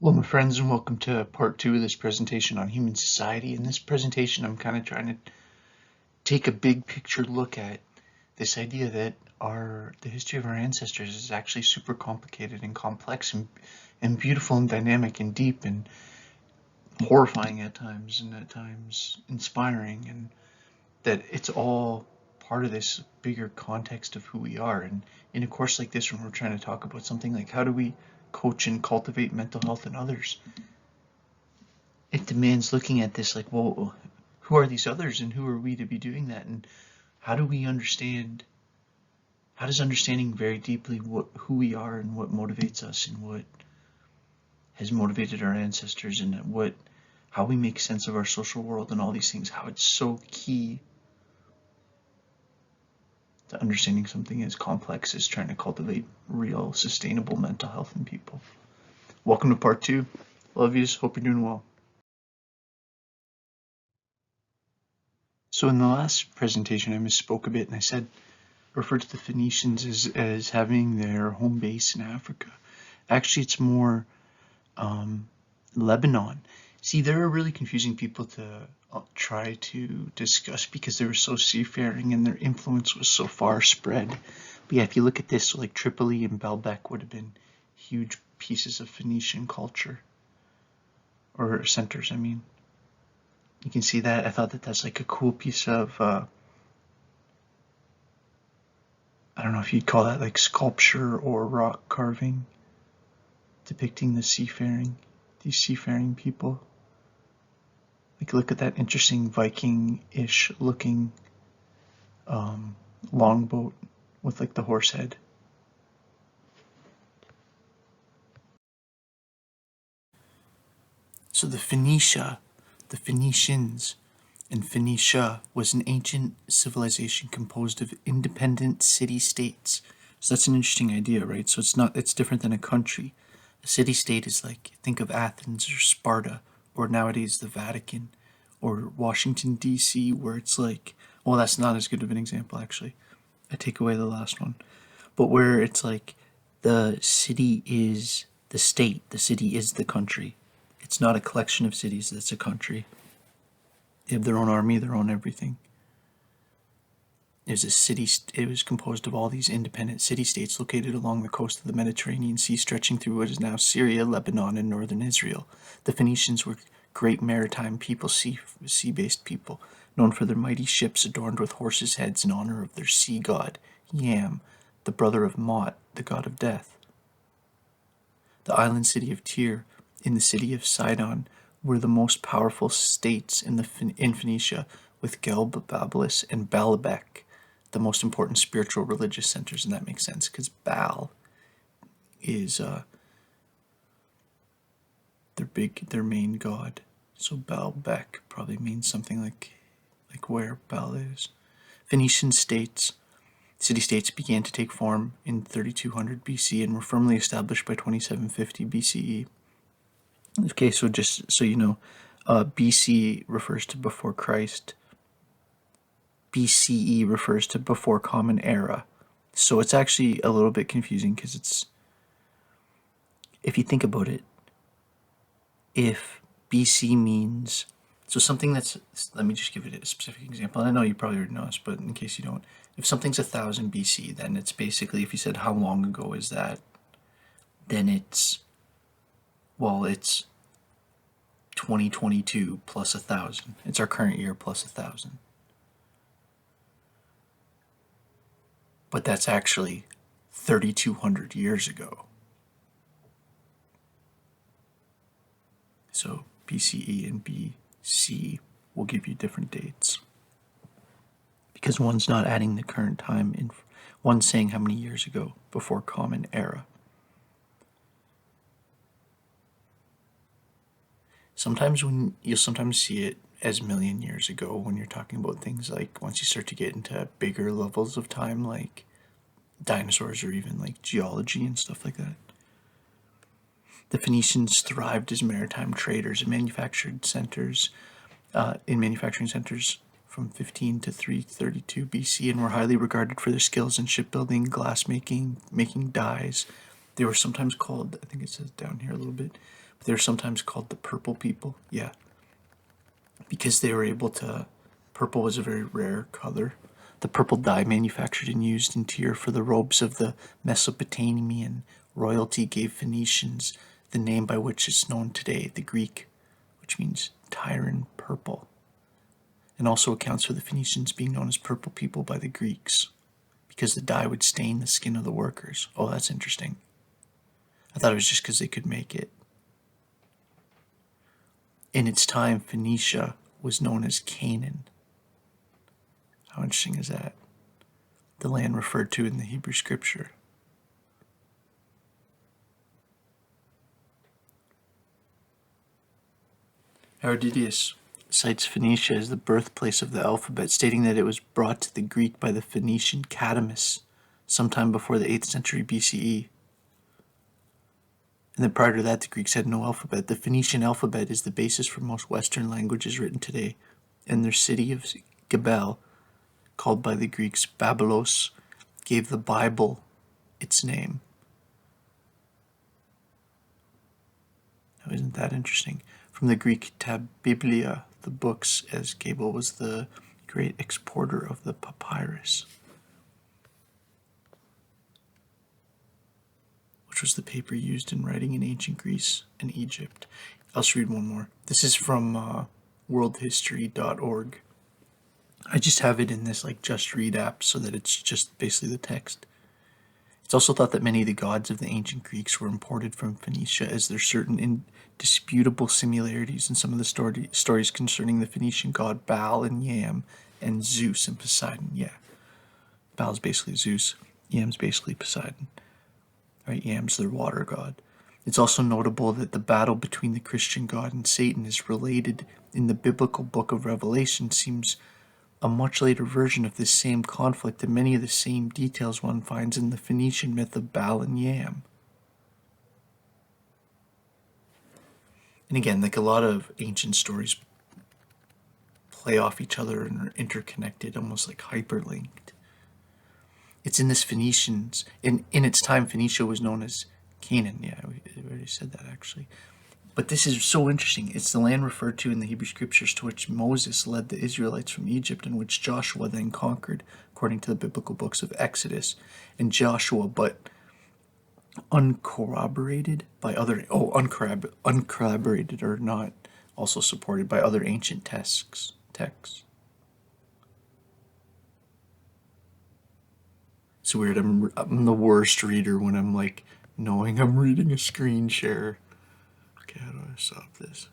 Hello, my friends, and welcome to part 2 of this presentation on human society. In this presentation, I'm kind of trying to take a big picture look at this idea that the history of our ancestors is actually super complicated and complex and beautiful and dynamic and deep and horrifying at times and at times inspiring, and that it's all part of this bigger context of who we are. And in a course like this, when we're trying to talk about something like how do we coach and cultivate mental health in others, it demands looking at this like, well, who are these others and who are we to be doing that? And how do we understand, how does understanding very deeply who we are and what motivates us and what has motivated our ancestors and how we make sense of our social world and all these things, how it's so key to understanding something as complex as trying to cultivate real, sustainable mental health in people. Welcome to part 2. Love yous. Hope you're doing well. So in the last presentation, I misspoke a bit and I referred to the Phoenicians as having their home base in Africa. Actually, it's more Lebanon. See, they're really confusing people to try to discuss because they were so seafaring and their influence was so far spread. But yeah, if you look at this, so like Tripoli and Baalbek would have been huge pieces of Phoenician culture, or centers, I mean. You can see that. I thought that that's like a cool piece of I don't know if you'd call that like sculpture or rock carving depicting these seafaring people. Like, look at that interesting Viking-ish looking longboat with like the horse head. So the Phoenicians, and Phoenicia was an ancient civilization composed of independent city-states. So that's an interesting idea, right? So it's different than a country. A city-state is like, think of Athens or Sparta, or nowadays the Vatican, or Washington, D.C., where it's like, well, that's not as good of an example, actually. I take away the last one. But where it's like the city is the state, the city is the country. It's not a collection of cities that's a country. They have their own army, their own everything. It was composed of all these independent city-states located along the coast of the Mediterranean Sea, stretching through what is now Syria, Lebanon, and northern Israel. The Phoenicians were great maritime people, sea-based people, known for their mighty ships adorned with horses' heads in honor of their sea god, Yam, the brother of Mot, the god of death. The island city of Tyre in the city of Sidon were the most powerful states in Phoenicia, with Gelb, Babylus, and Baalbek, the most important spiritual religious centers, and that makes sense because Baal is their main god. So Baalbek probably means something like where Baal is. Phoenician city-states began to take form in 3200 BC and were firmly established by 2750 BCE. Okay, so just so you know, BC refers to before Christ. BCE refers to before Common Era. So it's actually a little bit confusing because if you think about it, if BC means, so something let me just give it a specific example. I know you probably already know this, but in case you don't, if something's 1000 BC, then it's basically, if you said how long ago is that, then it's 2022 plus 1000. It's our current year plus 1000. But that's actually 3200 years ago. So BCE and BC will give you different dates, because one's not adding the current time, one's saying how many years ago before Common Era. Sometimes you'll sometimes see it as million years ago when you're talking about things like once you start to get into bigger levels of time, like dinosaurs or even like geology and stuff like that. The Phoenicians thrived as maritime traders and manufacturing centers from 15 to 332 BC, and were highly regarded for their skills in shipbuilding, glassmaking, making dyes. They were sometimes called, I think it says down here a little bit, but they were sometimes called the purple people. Yeah, because they were able to, purple was a very rare color. The purple dye manufactured and used in tier for the robes of the Mesopotamian royalty gave Phoenicians the name by which it's known today, the Greek, which means Tyran purple, and also accounts for the Phoenicians being known as purple people by the Greeks, because the dye would stain the skin of the workers. Oh, that's interesting. I thought it was just because they could make it. In its time, Phoenicia was known as Canaan. How interesting is that? The land referred to in the Hebrew scripture. Herodotus cites Phoenicia as the birthplace of the alphabet, stating that it was brought to the Greek by the Phoenician Catamus sometime before the 8th century BCE. And then prior to that, the Greeks had no alphabet. The Phoenician alphabet is the basis for most Western languages written today, and their city of Gebel, called by the Greeks Babylos, gave the Bible its name. Now, isn't that interesting? From the Greek tab biblia, the books, as Gable was the great exporter of the papyrus, which was the paper used in writing in ancient Greece and Egypt. I'll just read one more. This is from worldhistory.org. I just have it in this like Just Read app so that it's just basically the text. It's also thought that many of the gods of the ancient Greeks were imported from Phoenicia, as there are certain indisputable similarities in some of the stories concerning the Phoenician god Baal and Yam, and Zeus and Poseidon. Yeah, Baal's basically Zeus, Yam's basically Poseidon. Right, Yam's their water god. It's also notable that the battle between the Christian God and Satan is related in the biblical book of Revelation, seems a much later version of this same conflict, and many of the same details one finds in the Phoenician myth of Baal and Yam. And again, like a lot of ancient stories play off each other and are interconnected, almost like hyperlinked. It's in this Phoenicians, in its time, Phoenicia was known as Canaan. Yeah, we already said that actually. But this is so interesting. It's the land referred to in the Hebrew scriptures to which Moses led the Israelites from Egypt, and which Joshua then conquered, according to the biblical books of Exodus and Joshua, but uncorroborated by other, uncorroborated or not also supported by other ancient texts. It's weird. I'm the worst reader when I'm like knowing I'm reading a screen share. Okay, how do I stop this?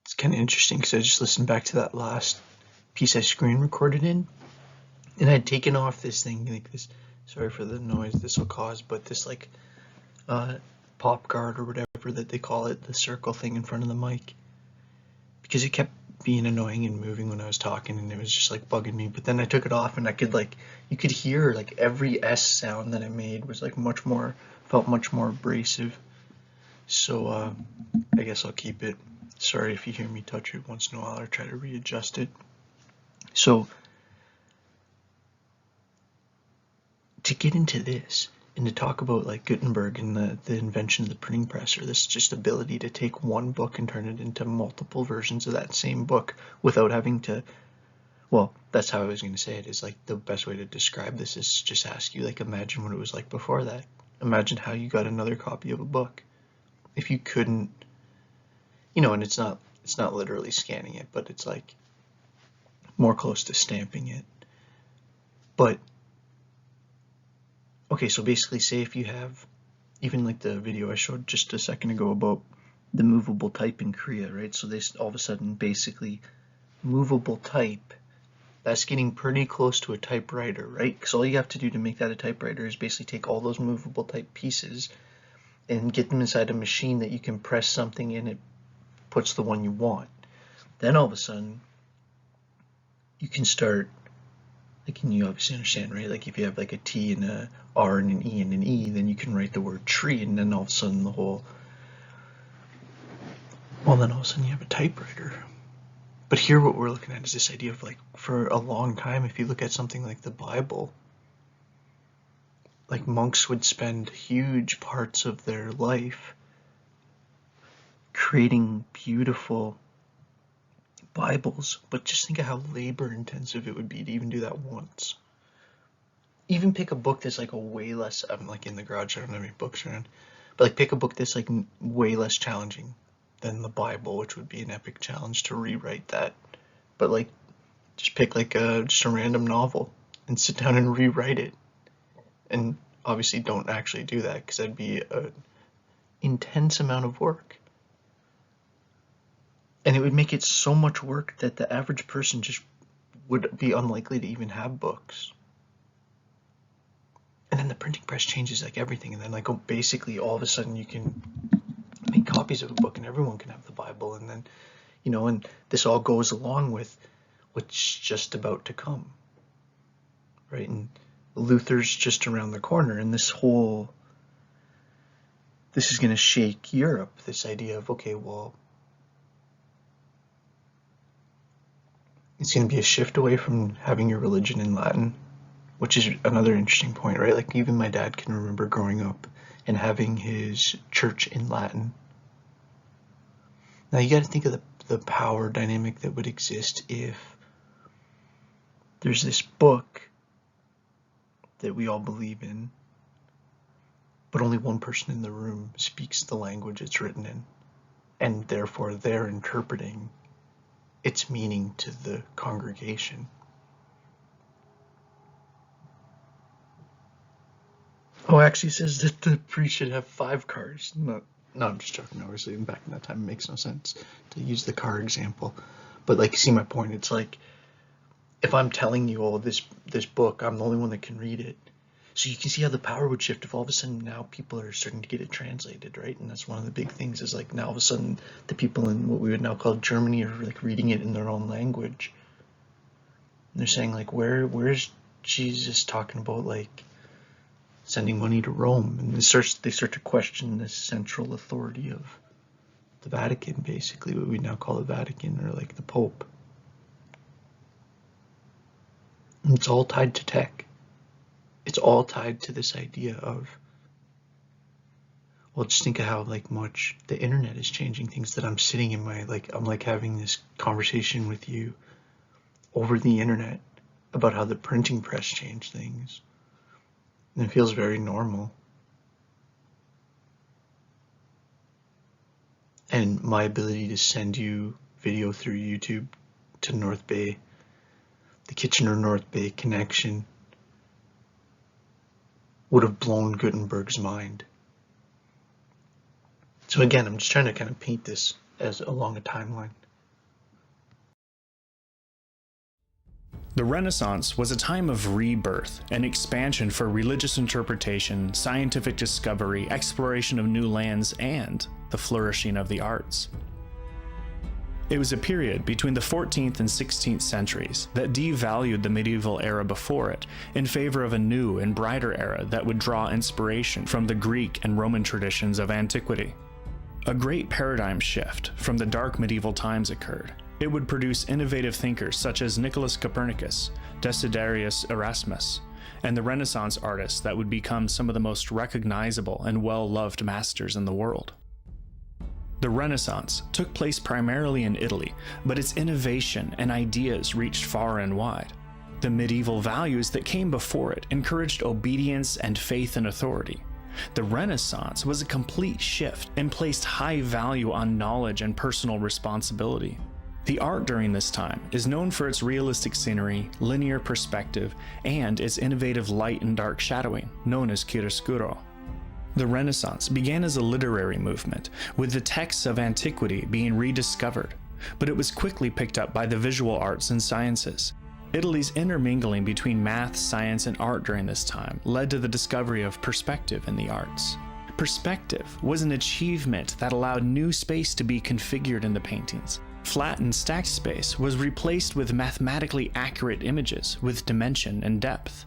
It's kind of interesting because I just listened back to that last piece I screen recorded in, and I'd taken off this thing, like this, sorry for the noise this will cause, but this like pop guard or whatever that they call it, the circle thing in front of the mic, because it kept being annoying and moving when I was talking, and it was just like bugging me. But then I took it off, and I could like, you could hear like every S sound that I made was like felt much more abrasive. So I guess I'll keep it. Sorry if you hear me touch it once in a while or try to readjust it. So to get into this and to talk about like Gutenberg and the invention of the printing press, or this just ability to take one book and turn it into multiple versions of that same book without having to, well, that's how I was going to say it, is like the best way to describe this is just ask you, like, imagine what it was like before that. Imagine how you got another copy of a book. If you couldn't, and it's not literally scanning it, but it's like more close to stamping it. But okay, so basically say if you have, even like the video I showed just a second ago about the movable type in Korea, right? So they all of a sudden basically movable type, that's getting pretty close to a typewriter, right? Because all you have to do to make that a typewriter is basically take all those movable type pieces and get them inside a machine that you can press something in, it puts the one you want. Then all of a sudden you can start, like, and you obviously understand, right? Like if you have like a T and a R and an E, then you can write the word tree, and then all of a sudden then all of a sudden you have a typewriter. But here what we're looking at is this idea of, like, for a long time, if you look at something like the Bible, like monks would spend huge parts of their life creating beautiful Bibles, but just think of how labor intensive it would be to even do that once. Even pick a book that's like a way less, I'm like in the garage, I don't have any books around, but like pick a book that's like way less challenging than the Bible, which would be an epic challenge to rewrite that. But like, just pick like just a random novel and sit down and rewrite it. And obviously don't actually do that, because that'd be an intense amount of work. And it would make it so much work that the average person just would be unlikely to even have books. And then the printing press changes like everything, and then like basically all of a sudden you can make copies of a book and everyone can have the Bible, and then, you know, and this all goes along with what's just about to come, right? And Luther's just around the corner, and this is going to shake Europe, this idea of, okay, well, it's going to be a shift away from having your religion in Latin, which is another interesting point, right? Like even my dad can remember growing up and having his church in Latin. Now you got to think of the power dynamic that would exist if there's this book that we all believe in, but only one person in the room speaks the language it's written in, and therefore they're interpreting its meaning to the congregation. Oh, actually, it says that the priest should have 5 cars. No, I'm just joking. Obviously, back in that time, it makes no sense to use the car example. But like, see my point? It's like, if I'm telling you, oh, this book, I'm the only one that can read it. So you can see how the power would shift if all of a sudden now people are starting to get it translated, right? And that's one of the big things, is like now all of a sudden the people in what we would now call Germany are like reading it in their own language. And they're saying like, where's Jesus talking about like sending money to Rome? And they start to question this central authority of the Vatican, basically what we now call the Vatican, or like the Pope. And it's all tied to tech. It's all tied to this idea of, well, just think of how like much the internet is changing things, that I'm sitting in my, like, I'm like having this conversation with you over the internet about how the printing press changed things. And it feels very normal. And my ability to send you video through YouTube to North Bay, the Kitchener-North Bay connection, would have blown Gutenberg's mind. So again, I'm just trying to kind of paint this as along a timeline. The Renaissance was a time of rebirth and expansion for religious interpretation, scientific discovery, exploration of new lands, and the flourishing of the arts. It was a period between the 14th and 16th centuries that devalued the medieval era before it in favor of a new and brighter era that would draw inspiration from the Greek and Roman traditions of antiquity. A great paradigm shift from the dark medieval times occurred. It would produce innovative thinkers such as Nicholas Copernicus, Desiderius Erasmus, and the Renaissance artists that would become some of the most recognizable and well-loved masters in the world. The Renaissance took place primarily in Italy, but its innovation and ideas reached far and wide. The medieval values that came before it encouraged obedience and faith in authority. The Renaissance was a complete shift and placed high value on knowledge and personal responsibility. The art during this time is known for its realistic scenery, linear perspective, and its innovative light and dark shadowing, known as chiaroscuro. The Renaissance began as a literary movement, with the texts of antiquity being rediscovered, but it was quickly picked up by the visual arts and sciences. Italy's intermingling between math, science, and art during this time led to the discovery of perspective in the arts. Perspective was an achievement that allowed new space to be configured in the paintings. Flat and stacked space was replaced with mathematically accurate images with dimension and depth.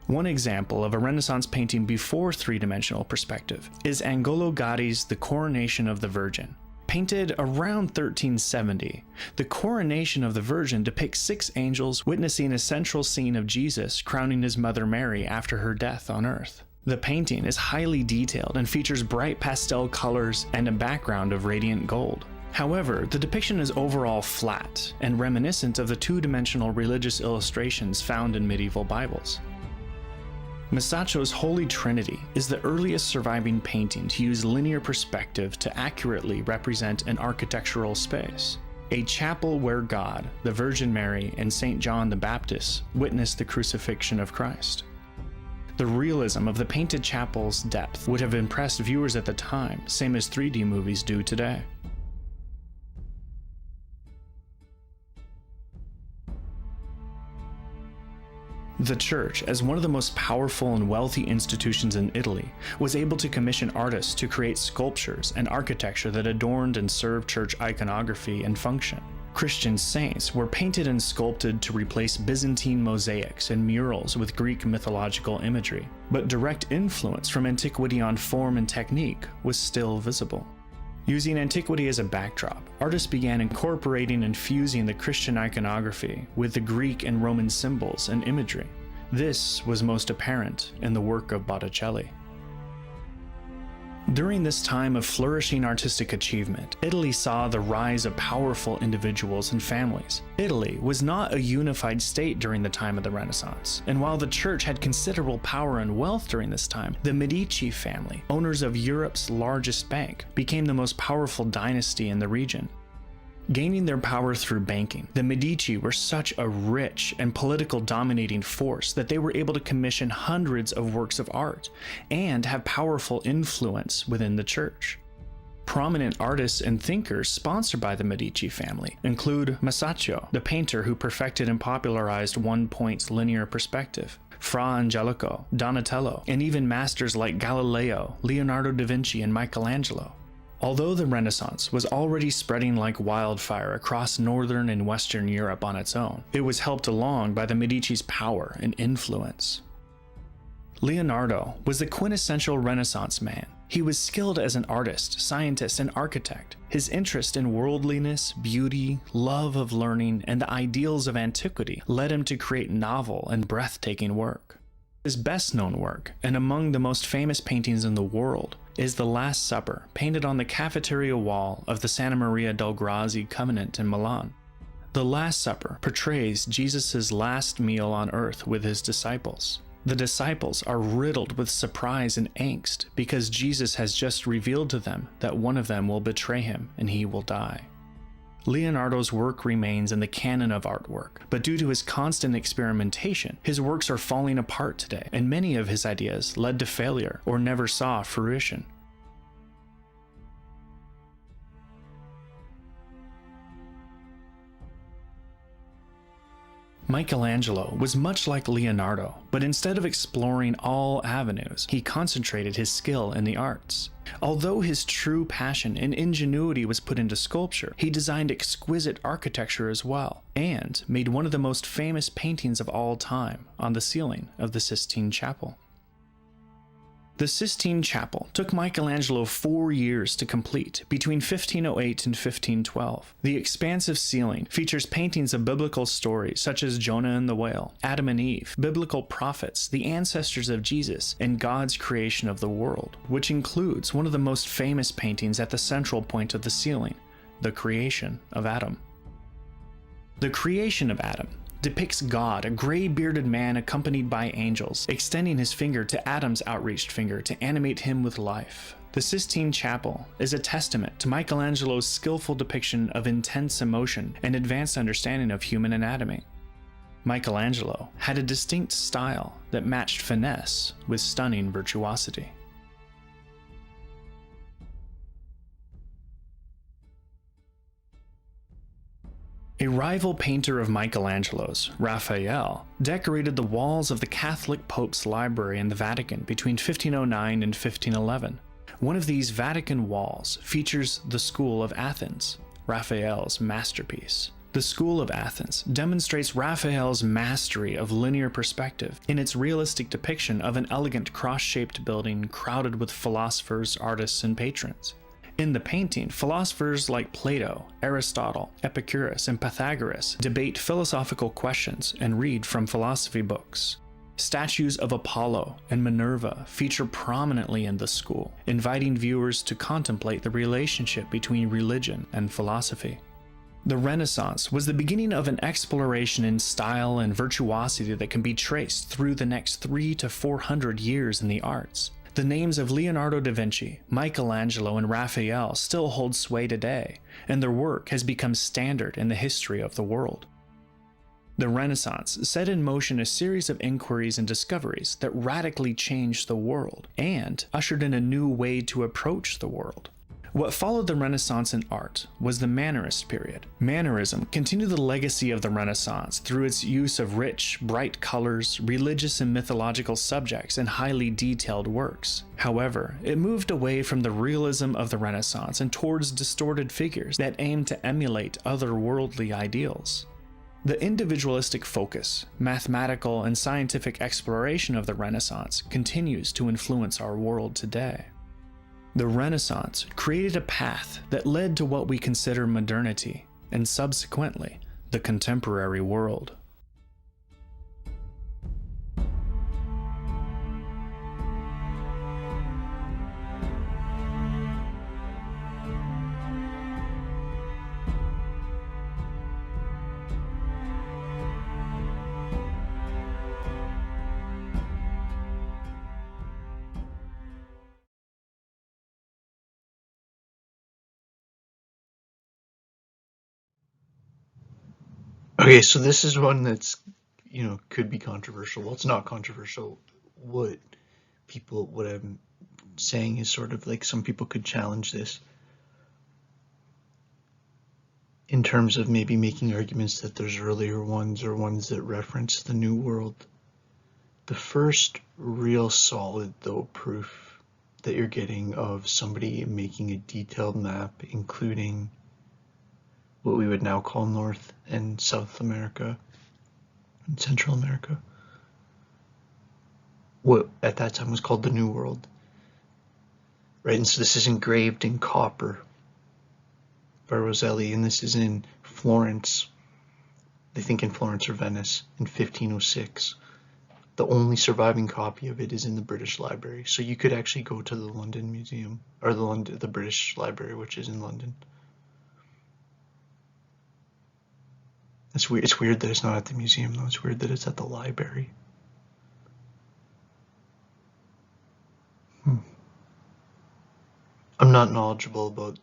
One example of a Renaissance painting before three-dimensional perspective is Angolo Gatti's The Coronation of the Virgin. Painted around 1370, the Coronation of the Virgin depicts 6 angels witnessing a central scene of Jesus crowning his mother Mary after her death on earth. The painting is highly detailed and features bright pastel colors and a background of radiant gold. However, the depiction is overall flat and reminiscent of the two-dimensional religious illustrations found in medieval Bibles. Masaccio's Holy Trinity is the earliest surviving painting to use linear perspective to accurately represent an architectural space. A chapel where God, the Virgin Mary, and St. John the Baptist witnessed the crucifixion of Christ. The realism of the painted chapel's depth would have impressed viewers at the time, same as 3D movies do today. The church, as one of the most powerful and wealthy institutions in Italy, was able to commission artists to create sculptures and architecture that adorned and served church iconography and function. Christian saints were painted and sculpted to replace Byzantine mosaics and murals with Greek mythological imagery, but direct influence from antiquity on form and technique was still visible. Using antiquity as a backdrop, artists began incorporating and fusing the Christian iconography with the Greek and Roman symbols and imagery. This was most apparent in the work of Botticelli. During this time of flourishing artistic achievement, Italy saw the rise of powerful individuals and families. Italy was not a unified state during the time of the Renaissance, and while the church had considerable power and wealth during this time, the Medici family, owners of Europe's largest bank, became the most powerful dynasty in the region. Gaining their power through banking, the Medici were such a rich and political dominating force that they were able to commission hundreds of works of art and have powerful influence within the church. Prominent artists and thinkers sponsored by the Medici family include Masaccio, the painter who perfected and popularized one-point linear perspective, Fra Angelico, Donatello, and even masters like Galileo, Leonardo da Vinci, and Michelangelo. Although the Renaissance was already spreading like wildfire across northern and western Europe on its own, it was helped along by the Medici's power and influence. Leonardo was the quintessential Renaissance man. He was skilled as an artist, scientist, and architect. His interest in worldliness, beauty, love of learning, and the ideals of antiquity led him to create novel and breathtaking work. His best-known work, and among the most famous paintings in the world, is The Last Supper, painted on the cafeteria wall of the Santa Maria del Grazie convent in Milan. The Last Supper portrays Jesus' last meal on earth with his disciples. The disciples are riddled with surprise and angst because Jesus has just revealed to them that one of them will betray him and he will die. Leonardo's work remains in the canon of artwork, but due to his constant experimentation, his works are falling apart today, and many of his ideas led to failure or never saw fruition. Michelangelo was much like Leonardo, but instead of exploring all avenues, he concentrated his skill in the arts. Although his true passion and ingenuity was put into sculpture, he designed exquisite architecture as well, and made one of the most famous paintings of all time on the ceiling of the Sistine Chapel. The Sistine Chapel took Michelangelo 4 years to complete, between 1508 and 1512. The expansive ceiling features paintings of biblical stories such as Jonah and the whale, Adam and Eve, biblical prophets, the ancestors of Jesus, and God's creation of the world, which includes one of the most famous paintings at the central point of the ceiling, the creation of Adam. The creation of Adam depicts God, a gray-bearded man accompanied by angels, extending his finger to Adam's outreached finger to animate him with life. The Sistine Chapel is a testament to Michelangelo's skillful depiction of intense emotion and advanced understanding of human anatomy. Michelangelo had a distinct style that matched finesse with stunning virtuosity. A rival painter of Michelangelo's, Raphael, decorated the walls of the Catholic Pope's library in the Vatican between 1509 and 1511. One of these Vatican walls features the School of Athens, Raphael's masterpiece. The School of Athens demonstrates Raphael's mastery of linear perspective in its realistic depiction of an elegant cross-shaped building crowded with philosophers, artists, and patrons. In the painting, philosophers like Plato, Aristotle, Epicurus, and Pythagoras debate philosophical questions and read from philosophy books. Statues of Apollo and Minerva feature prominently in the school, inviting viewers to contemplate the relationship between religion and philosophy. The Renaissance was the beginning of an exploration in style and virtuosity that can be traced through the next 300 to 400 years in the arts. The names of Leonardo da Vinci, Michelangelo, and Raphael still hold sway today, and their work has become standard in the history of the world. The Renaissance set in motion a series of inquiries and discoveries that radically changed the world and ushered in a new way to approach the world. What followed the Renaissance in art was the Mannerist period. Mannerism continued the legacy of the Renaissance through its use of rich, bright colors, religious and mythological subjects, and highly detailed works. However, it moved away from the realism of the Renaissance and towards distorted figures that aimed to emulate otherworldly ideals. The individualistic focus, mathematical and scientific exploration of the Renaissance continues to influence our world today. The Renaissance created a path that led to what we consider modernity, and subsequently, the contemporary world. Okay, so this is one that's, could be controversial. Well, it's not controversial. What I'm saying is sort of like some people could challenge this in terms of maybe making arguments that there's earlier ones or ones that reference the New World. The first real solid, though, proof that you're getting of somebody making a detailed map, including what we would now call North and South America and Central America, what at that time was called the New World, right? And so this is engraved in copper by Rosselli, and this is in Florence, they think in Florence or Venice, in 1506. The only surviving copy of it is in the British Library, so you could actually go to the London Museum, or the British Library, which is in London. It's weird. It's weird that it's not at the museum, though. It's weird that it's at the library. I'm not knowledgeable about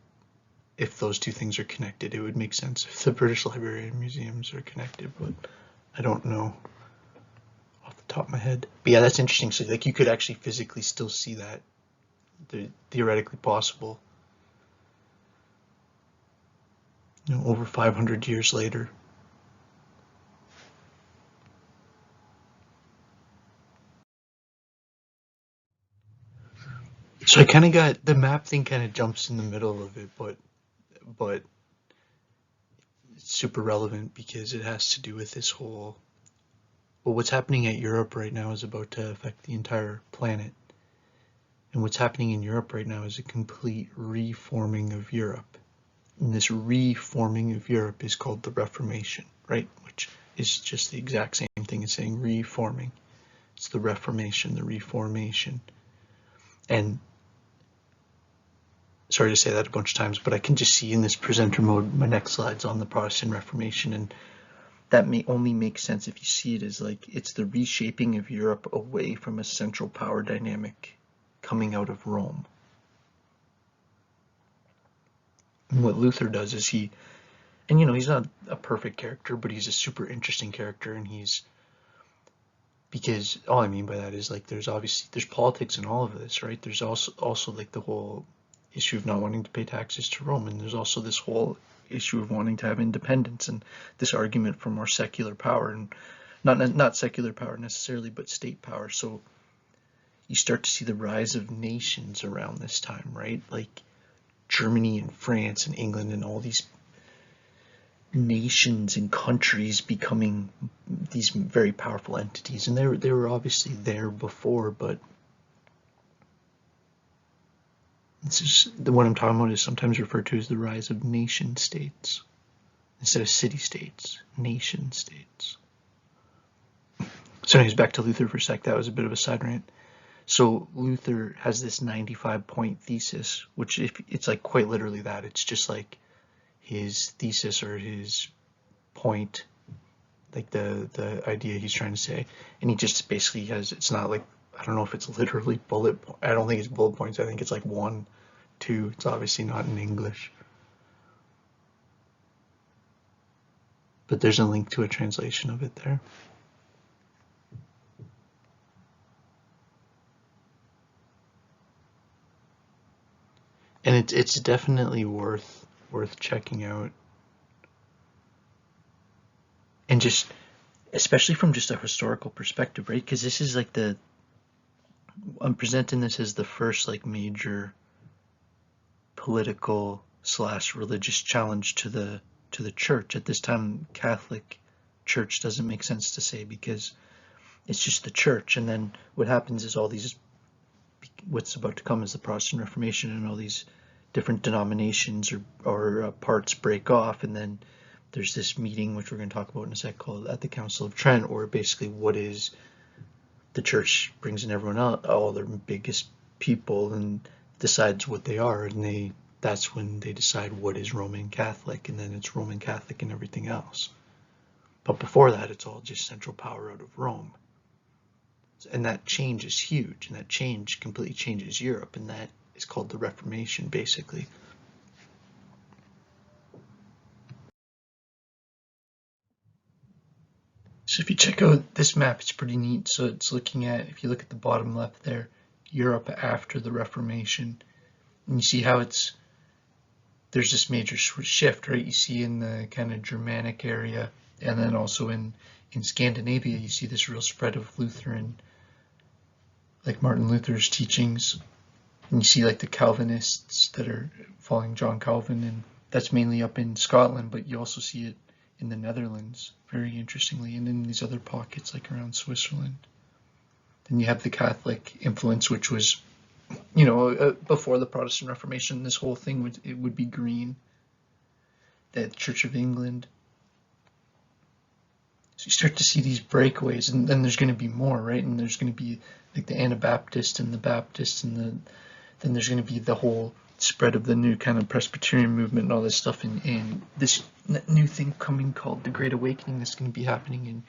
if those two things are connected. It would make sense if the British Library and museums are connected, but I don't know off the top of my head. But yeah, that's interesting. So like you could actually physically still see that. Theoretically possible. Over 500 years later. So I kind of got the map thing kind of jumps in the middle of it, but it's super relevant because it has to do with this whole, well, what's happening at Europe right now is about to affect the entire planet. And what's happening in Europe right now is a complete reforming of Europe. And this reforming of Europe is called the Reformation, right? Which is just the exact same thing as saying reforming. It's the Reformation, the reformation. And sorry to say that a bunch of times, but I can just see in this presenter mode, my next slide's on the Protestant Reformation, and that may only make sense if you see it as like it's the reshaping of Europe away from a central power dynamic coming out of Rome. And what Luther does is and he's not a perfect character, but he's a super interesting character, and because all I mean by that is, like, there's politics in all of this, right? There's also like the whole issue of not wanting to pay taxes to Rome, and there's also this whole issue of wanting to have independence, and this argument for more secular power, and not secular power necessarily, but state power. So you start to see the rise of nations around this time, right? Like Germany and France and England and all these nations and countries becoming these very powerful entities, and they were obviously there before, but this is what I'm talking about is sometimes referred to as the rise of nation states instead of city states, nation states. So anyways, back to Luther for a sec. That was a bit of a side rant. So Luther has this 95-point thesis, which it's like quite literally that. It's just like his thesis or his point, like the idea he's trying to say, and he just basically has, it's not like, I don't know if it's literally I don't think it's bullet points. I think it's like 1, 2. It's obviously not in English, but there's a link to a translation of it there. And it's definitely worth checking out. And just, especially from just a historical perspective, right? Because this is like I'm presenting this as the first like major political / religious challenge to the church. At this time, Catholic Church doesn't make sense to say, because it's just the church. And then what happens is what's about to come is the Protestant Reformation, and all these different denominations or parts break off, and then there's this meeting, which we're going to talk about in a sec, called at the Council of Trent, or basically what is the church brings in everyone out, all their biggest people, and decides what they are, and that's when they decide what is Roman Catholic, and then it's Roman Catholic and everything else. But before that, it's all just central power out of Rome. And that change is huge, and that change completely changes Europe, and that is called the Reformation, basically. So if you check out this map, it's pretty neat. So it's looking at, if you look at the bottom left there, Europe after the Reformation, and you see how there's this major shift, right? You see in the kind of Germanic area, and then also in Scandinavia, you see this real spread of Lutheran, like Martin Luther's teachings. And you see like the Calvinists that are following John Calvin, and that's mainly up in Scotland, but you also see it in the Netherlands, very interestingly, and in these other pockets like around Switzerland. Then you have the Catholic influence, which was, before the Protestant Reformation, this whole thing would be green. The Church of England. So you start to see these breakaways, and then there's going to be more, right? And there's going to be like the Anabaptist and the Baptist, and then there's going to be the whole spread of the new kind of Presbyterian movement and all this stuff, and this new thing coming called the Great Awakening that's going to be happening in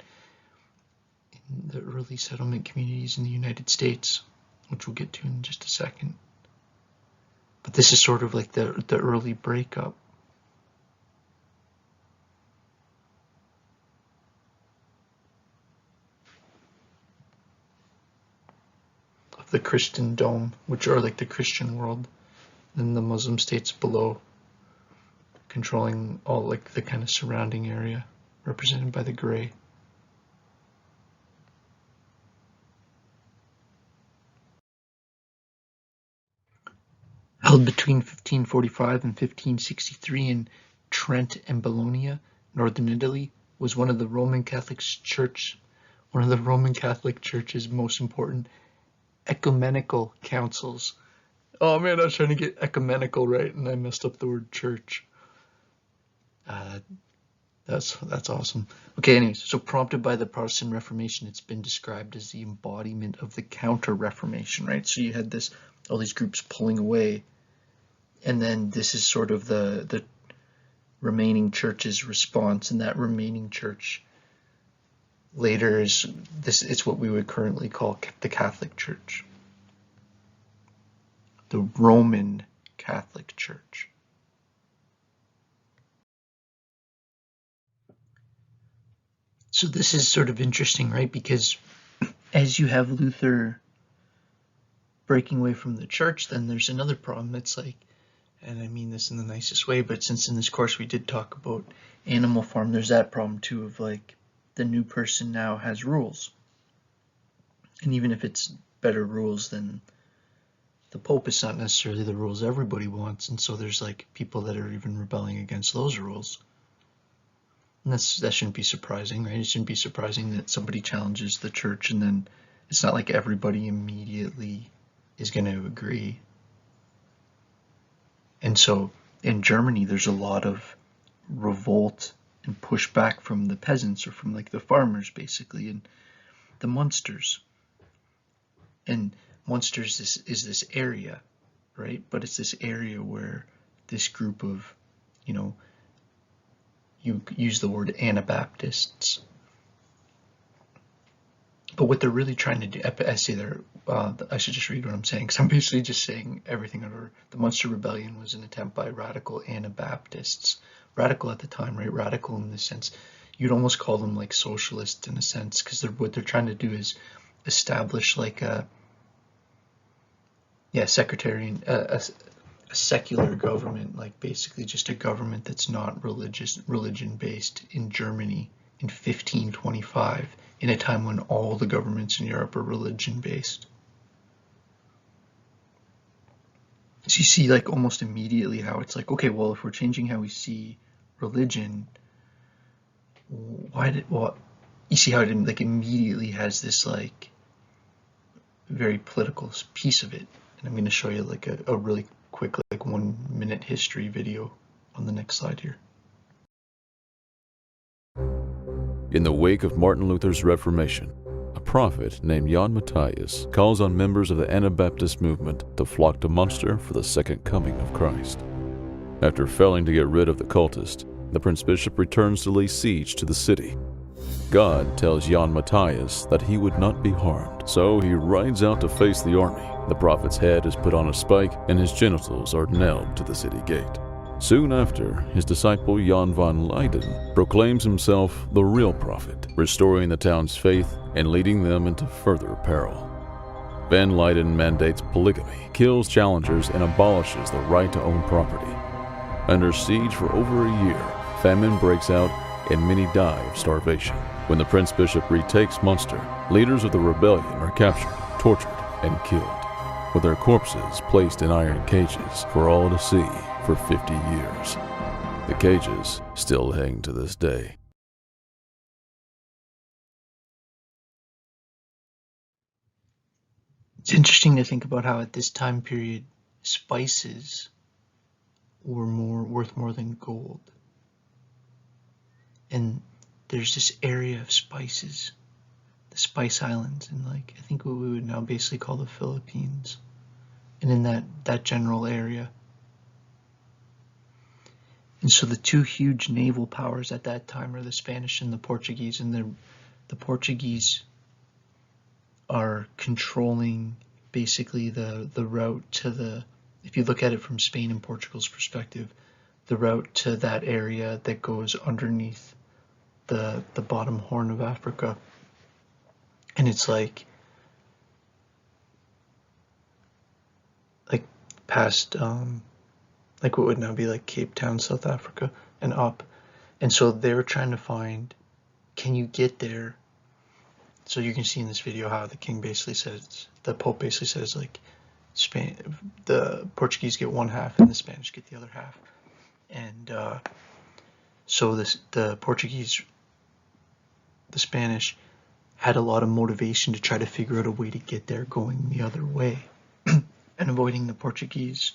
the early settlement communities in the United States, which we'll get to in just a second. But this is sort of like the early breakup. Of the Christendom, which are like the Christian world, and the Muslim states below, controlling all like the kind of surrounding area, represented by the gray. Held between 1545 and 1563 in Trent and Bologna, northern Italy, was one of the Roman Catholic Church's most important ecumenical councils. Oh man, I was trying to get ecumenical right, and I messed up the word church. That's awesome. Okay, anyways, so prompted by the Protestant Reformation, it's been described as the embodiment of the Counter-Reformation, right? So you had all these groups pulling away, and then this is sort of the remaining church's response, and that remaining church later it's what we would currently call the Catholic Church, the Roman Catholic Church. So this is sort of interesting, right? Because as you have Luther breaking away from the church, then there's another problem that's like, and I mean this in the nicest way, but since in this course we did talk about animal farm, there's that problem too of like the new person now has rules. And even if it's better rules than the Pope, it's not necessarily the rules everybody wants. And so there's like people that are even rebelling against those rules. And that shouldn't be surprising, right? It shouldn't be surprising that somebody challenges the church and then it's not like everybody immediately is going to agree. And so in Germany, there's a lot of revolt and pushback from the peasants or from like the farmers basically, and the Munsters. And Munsters is this area, right? But it's this area where this group of, you use the word Anabaptists. But what they're really trying to do, I say there, I should just read what I'm saying, because I'm basically just saying everything under the Munster Rebellion was an attempt by radical Anabaptists. Radical at the time, right? Radical in the sense, you'd almost call them like socialists in a sense, because what they're trying to do is establish like a secular government, like basically just a government that's not religion based in Germany in 1525, in a time when all the governments in Europe are religion based. So you see like almost immediately how it's like, okay, well, if we're changing how we see religion, you see how it like immediately has this like very political piece of it. And I'm going to show you like a really quick like 1 minute history video on the next slide here. In the wake of Martin Luther's Reformation, a prophet named Jan Matthias calls on members of the Anabaptist movement to flock to Munster for the second coming of Christ. After failing to get rid of the cultist, the Prince Bishop returns to lay siege to the city. God tells Jan Matthias that he would not be harmed, so he rides out to face the army. The prophet's head is put on a spike and his genitals are nailed to the city gate. Soon after, his disciple Jan van Leyden proclaims himself the real prophet, restoring the town's faith and leading them into further peril. Van Leyden mandates polygamy, kills challengers, and abolishes the right to own property. Under siege for over a year, famine breaks out and many die of starvation. When the Prince Bishop retakes Munster, leaders of the rebellion are captured, tortured, and killed, with their corpses placed in iron cages for all to see for 50 years. The cages still hang to this day. It's interesting to think about how at this time period, spices were worth more than gold. And there's this area of spices, the Spice Islands, and like I think what we would now basically call the Philippines, and in that general area. And so the two huge naval powers at that time are the Spanish and the Portuguese, and the Portuguese are controlling basically the route to if you look at it from Spain and Portugal's perspective, the route to that area that goes underneath the bottom horn of Africa. And it's like past like what would now be like Cape Town, South Africa, and up. And so they're trying to find, can you get there? So you can see in this video how the king basically says, the Pope basically says like the Portuguese get one half and the Spanish get the other half. And so the Spanish had a lot of motivation to try to figure out a way to get there going the other way and avoiding the Portuguese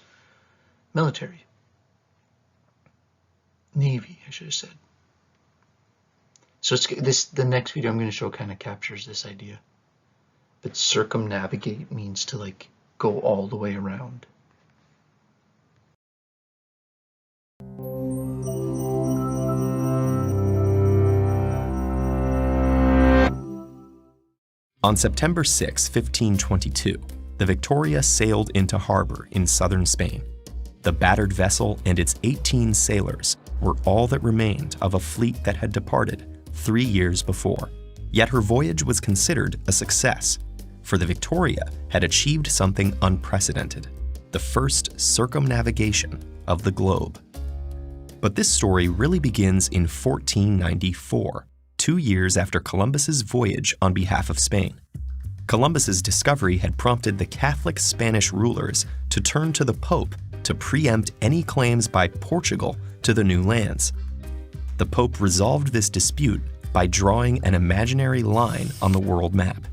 military. Navy, I should have said. So the next video I'm going to show kind of captures this idea. But circumnavigate means to like go all the way around. On September 6, 1522, the Victoria sailed into harbor in southern Spain. The battered vessel and its 18 sailors were all that remained of a fleet that had departed 3 years before. Yet her voyage was considered a success, for the Victoria had achieved something unprecedented: the first circumnavigation of the globe. But this story really begins in 1494, 2 years after Columbus's voyage on behalf of Spain. Columbus's discovery had prompted the Catholic Spanish rulers to turn to the Pope to preempt any claims by Portugal to the new lands. The Pope resolved this dispute by drawing an imaginary line on the world map.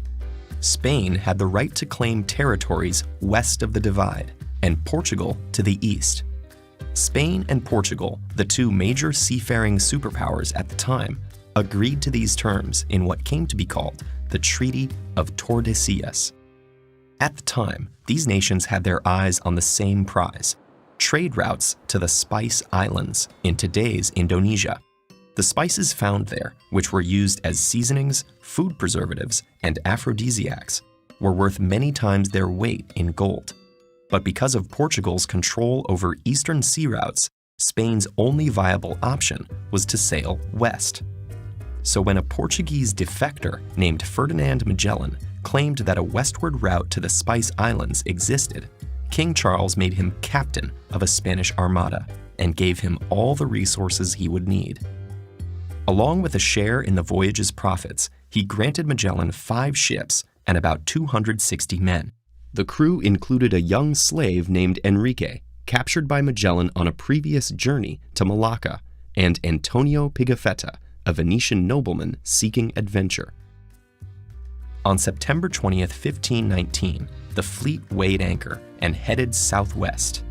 Spain had the right to claim territories west of the divide, and Portugal to the east. Spain and Portugal, the two major seafaring superpowers at the time, agreed to these terms in what came to be called the Treaty of Tordesillas. At the time, these nations had their eyes on the same prize: trade routes to the Spice Islands in today's Indonesia. The spices found there, which were used as seasonings, food preservatives, and aphrodisiacs, were worth many times their weight in gold. But because of Portugal's control over eastern sea routes, Spain's only viable option was to sail west. So when a Portuguese defector named Ferdinand Magellan claimed that a westward route to the Spice Islands existed, King Charles made him captain of a Spanish armada and gave him all the resources he would need. Along with a share in the voyage's profits, he granted Magellan 5 ships and about 260 men. The crew included a young slave named Enrique, captured by Magellan on a previous journey to Malacca, and Antonio Pigafetta, a Venetian nobleman seeking adventure. On September 20th, 1519, the fleet weighed anchor and headed southwest.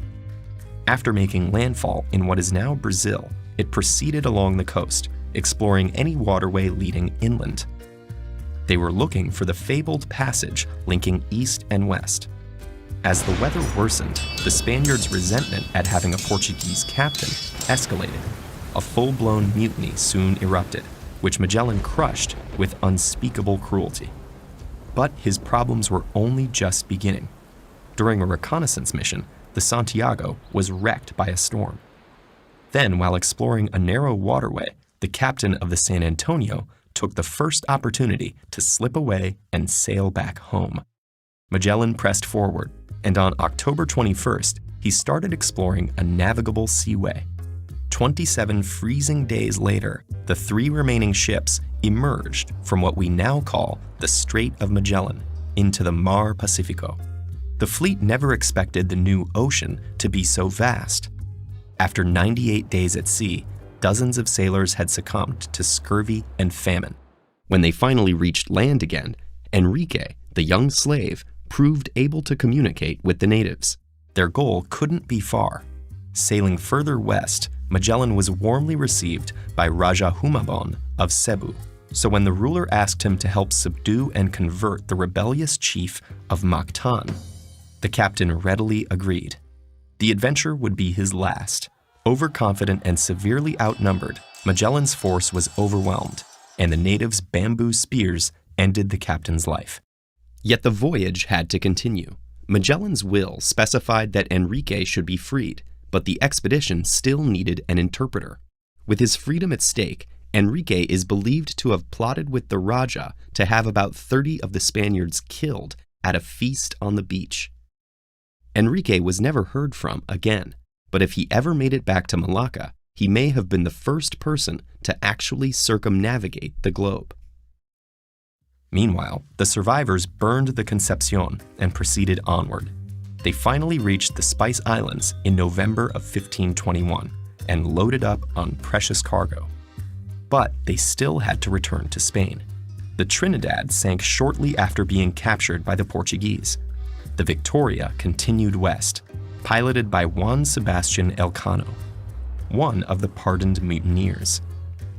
After making landfall in what is now Brazil, it proceeded along the coast, exploring any waterway leading inland. They were looking for the fabled passage linking east and west. As the weather worsened, the Spaniards' resentment at having a Portuguese captain escalated. A full-blown mutiny soon erupted, which Magellan crushed with unspeakable cruelty. But his problems were only just beginning. During a reconnaissance mission, the Santiago was wrecked by a storm. Then, while exploring a narrow waterway, the captain of the San Antonio took the first opportunity to slip away and sail back home. Magellan pressed forward, and on October 21st, he started exploring a navigable seaway. 27 freezing days later, the 3 remaining ships emerged from what we now call the Strait of Magellan into the Mar Pacifico. The fleet never expected the new ocean to be so vast. After 98 days at sea, dozens of sailors had succumbed to scurvy and famine. When they finally reached land again, Enrique, the young slave, proved able to communicate with the natives. Their goal couldn't be far. Sailing further west, Magellan was warmly received by Raja Humabon of Cebu. So when the ruler asked him to help subdue and convert the rebellious chief of Mactan, the captain readily agreed. The adventure would be his last. Overconfident and severely outnumbered, Magellan's force was overwhelmed, and the natives' bamboo spears ended the captain's life. Yet the voyage had to continue. Magellan's will specified that Enrique should be freed, but the expedition still needed an interpreter. With his freedom at stake, Enrique is believed to have plotted with the Raja to have about 30 of the Spaniards killed at a feast on the beach. Enrique was never heard from again, but if he ever made it back to Malacca, he may have been the first person to actually circumnavigate the globe. Meanwhile, the survivors burned the Concepcion and proceeded onward. They finally reached the Spice Islands in November of 1521 and loaded up on precious cargo. But they still had to return to Spain. The Trinidad sank shortly after being captured by the Portuguese. The Victoria continued west, piloted by Juan Sebastian Elcano, one of the pardoned mutineers.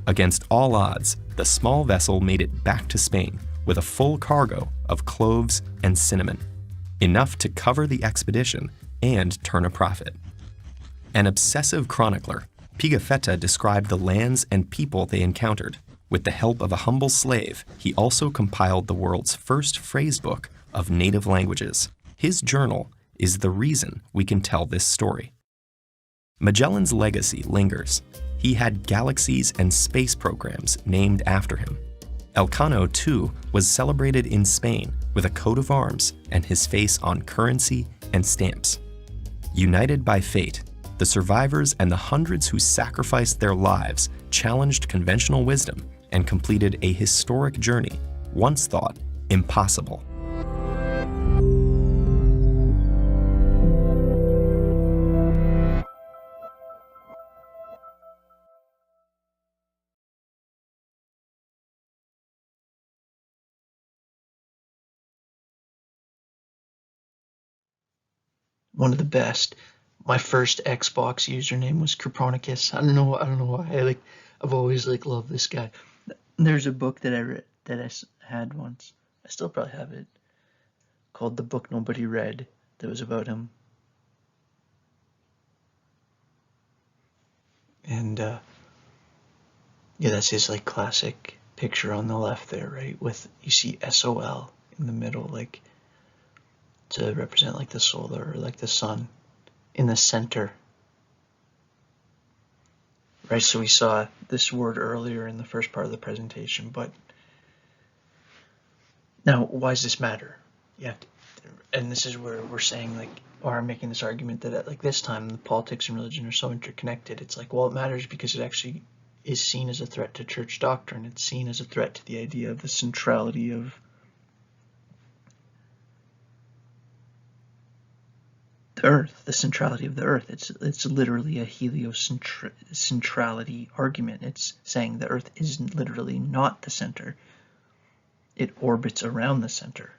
Against all odds, the small vessel made it back to Spain with a full cargo of cloves and cinnamon, enough to cover the expedition and turn a profit. An obsessive chronicler, Pigafetta described the lands and people they encountered. With the help of a humble slave, he also compiled the world's first phrasebook of native languages. His journal is the reason we can tell this story. Magellan's legacy lingers. He had galaxies and space programs named after him. Elcano, too, was celebrated in Spain with a coat of arms and his face on currency and stamps. United by fate, the survivors and the hundreds who sacrificed their lives challenged conventional wisdom and completed a historic journey once thought impossible. One of the best. My first Xbox username was Copernicus. I don't know why. I've always loved this guy. There's a book that I read that had once. I still probably have it, called The Book Nobody Read, that was about him. And yeah, that's his classic picture on the left there, right? With, you see SOL in the middle, to represent the solar, or the sun, in the center. Right, so we saw this word earlier in the first part of the presentation, but now why does this matter? Yeah, and this is where we're saying or I'm making this argument that at this time the politics and religion are so interconnected. It's well, it matters because it actually is seen as a threat to church doctrine. It's seen as a threat to the idea of the centrality of the earth, the centrality of the earth. It's literally a heliocentrality argument. It's saying the earth is literally not the center. It orbits around the center.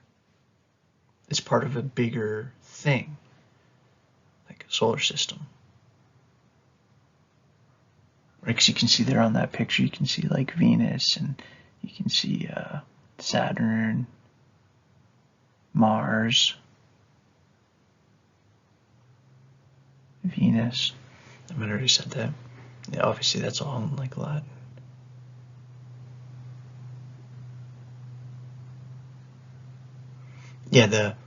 It's part of a bigger thing, like a solar system. Right, because you can see there on that picture, you can see Venus, and you can see Saturn, Mars, Venus. I already said that. Yeah, obviously that's all in Latin. Yeah, that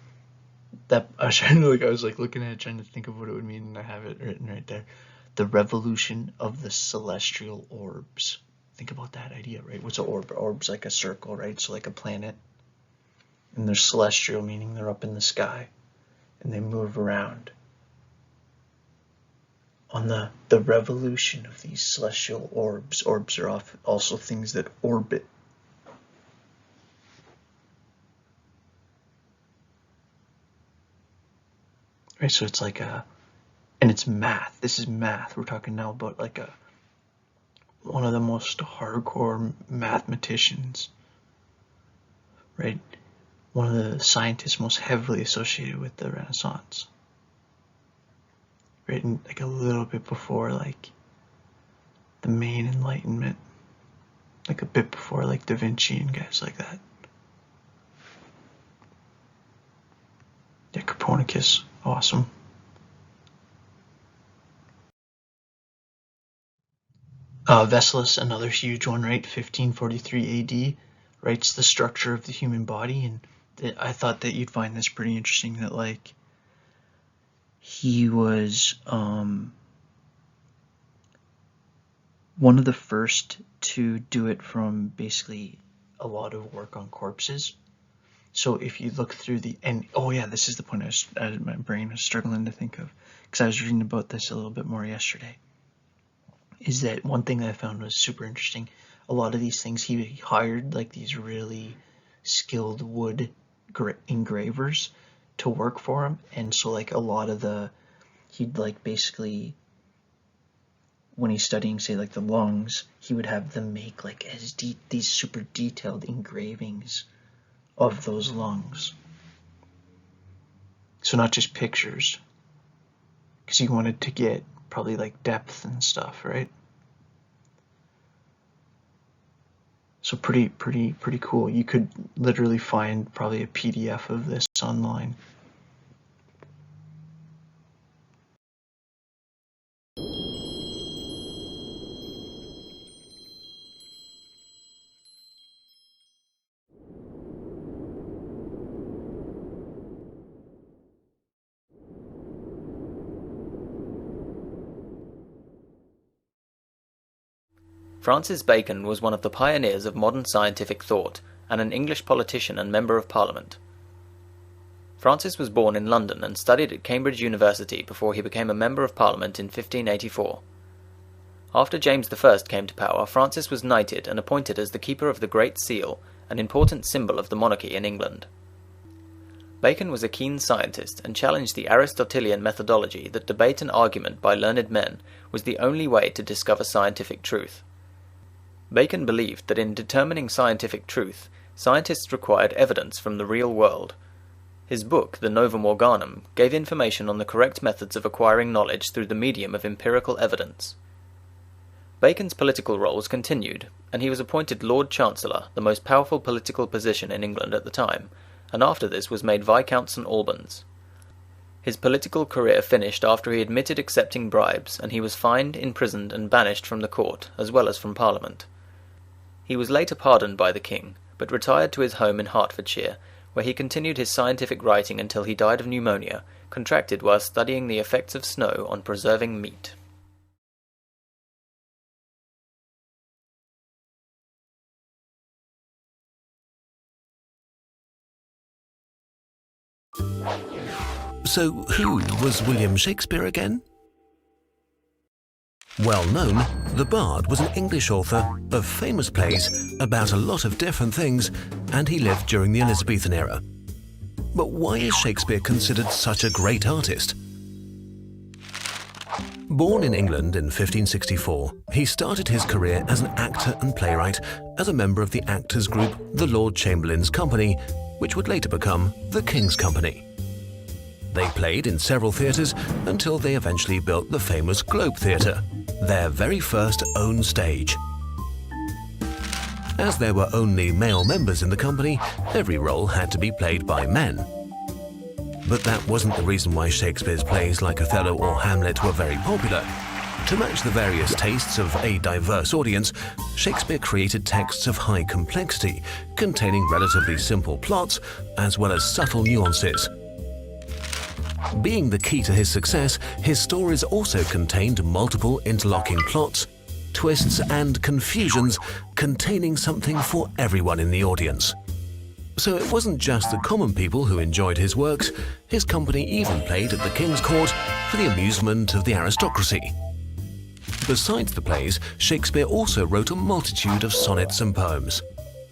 I was trying to I was looking at it, trying to think of what it would mean, and I have it written right there. The revolution of the celestial orbs. Think about that idea, right? What's an orb? Orb's like a circle, right? So a planet. And they're celestial, meaning they're up in the sky, and they move around. On the revolution of these celestial orbs. Orbs are also things that orbit. Right, so it's and it's math. This is math. We're talking now about one of the most hardcore mathematicians, right? One of the scientists most heavily associated with the Renaissance. Right, and a little bit before the main Enlightenment, a bit before Da Vinci and guys like that. Yeah, Copernicus, awesome. Veslus, another huge one, right? 1543 AD, writes the structure of the human body, and I thought that you'd find this pretty interesting. That he was one of the first to do it from basically a lot of work on corpses. So if you look through this is the point my brain was struggling to think of, because I was reading about this a little bit more yesterday, is that one thing that I found was super interesting. A lot of these things he hired these really skilled wood engravers to work for him, and so a lot of he'd basically, when he's studying say the lungs, he would have them make these super detailed engravings of those lungs. So not just pictures, because he wanted to get probably depth and stuff, right? So pretty cool. You could literally find probably a PDF of this online. Francis Bacon was one of the pioneers of modern scientific thought, and an English politician and Member of Parliament. Francis was born in London and studied at Cambridge University before he became a Member of Parliament in 1584. After James I came to power, Francis was knighted and appointed as the keeper of the Great Seal, an important symbol of the monarchy in England. Bacon was a keen scientist and challenged the Aristotelian methodology that debate and argument by learned men was the only way to discover scientific truth. Bacon believed that in determining scientific truth, scientists required evidence from the real world. His book, The Novum Organum, gave information on the correct methods of acquiring knowledge through the medium of empirical evidence. Bacon's political roles continued, and he was appointed Lord Chancellor, the most powerful political position in England at the time, and after this was made Viscount St Albans. His political career finished after he admitted accepting bribes, and he was fined, imprisoned, and banished from the court, as well as from Parliament. He was later pardoned by the king, but retired to his home in Hertfordshire, where he continued his scientific writing until he died of pneumonia, contracted while studying the effects of snow on preserving meat. So, who was William Shakespeare again? Well known, the Bard was an English author of famous plays about a lot of different things, and he lived during the Elizabethan era. But why is Shakespeare considered such a great artist? Born in England in 1564, he started his career as an actor and playwright as a member of the actors group the Lord Chamberlain's Company, which would later become the King's Company. They played in several theatres until they eventually built the famous Globe Theatre, their very first own stage. As there were only male members in the company, every role had to be played by men. But that wasn't the reason why Shakespeare's plays like Othello or Hamlet were very popular. To match the various tastes of a diverse audience, Shakespeare created texts of high complexity, containing relatively simple plots, as well as subtle nuances. Being the key to his success, his stories also contained multiple interlocking plots, twists and confusions, containing something for everyone in the audience. So it wasn't just the common people who enjoyed his works, his company even played at the King's Court for the amusement of the aristocracy. Besides the plays, Shakespeare also wrote a multitude of sonnets and poems.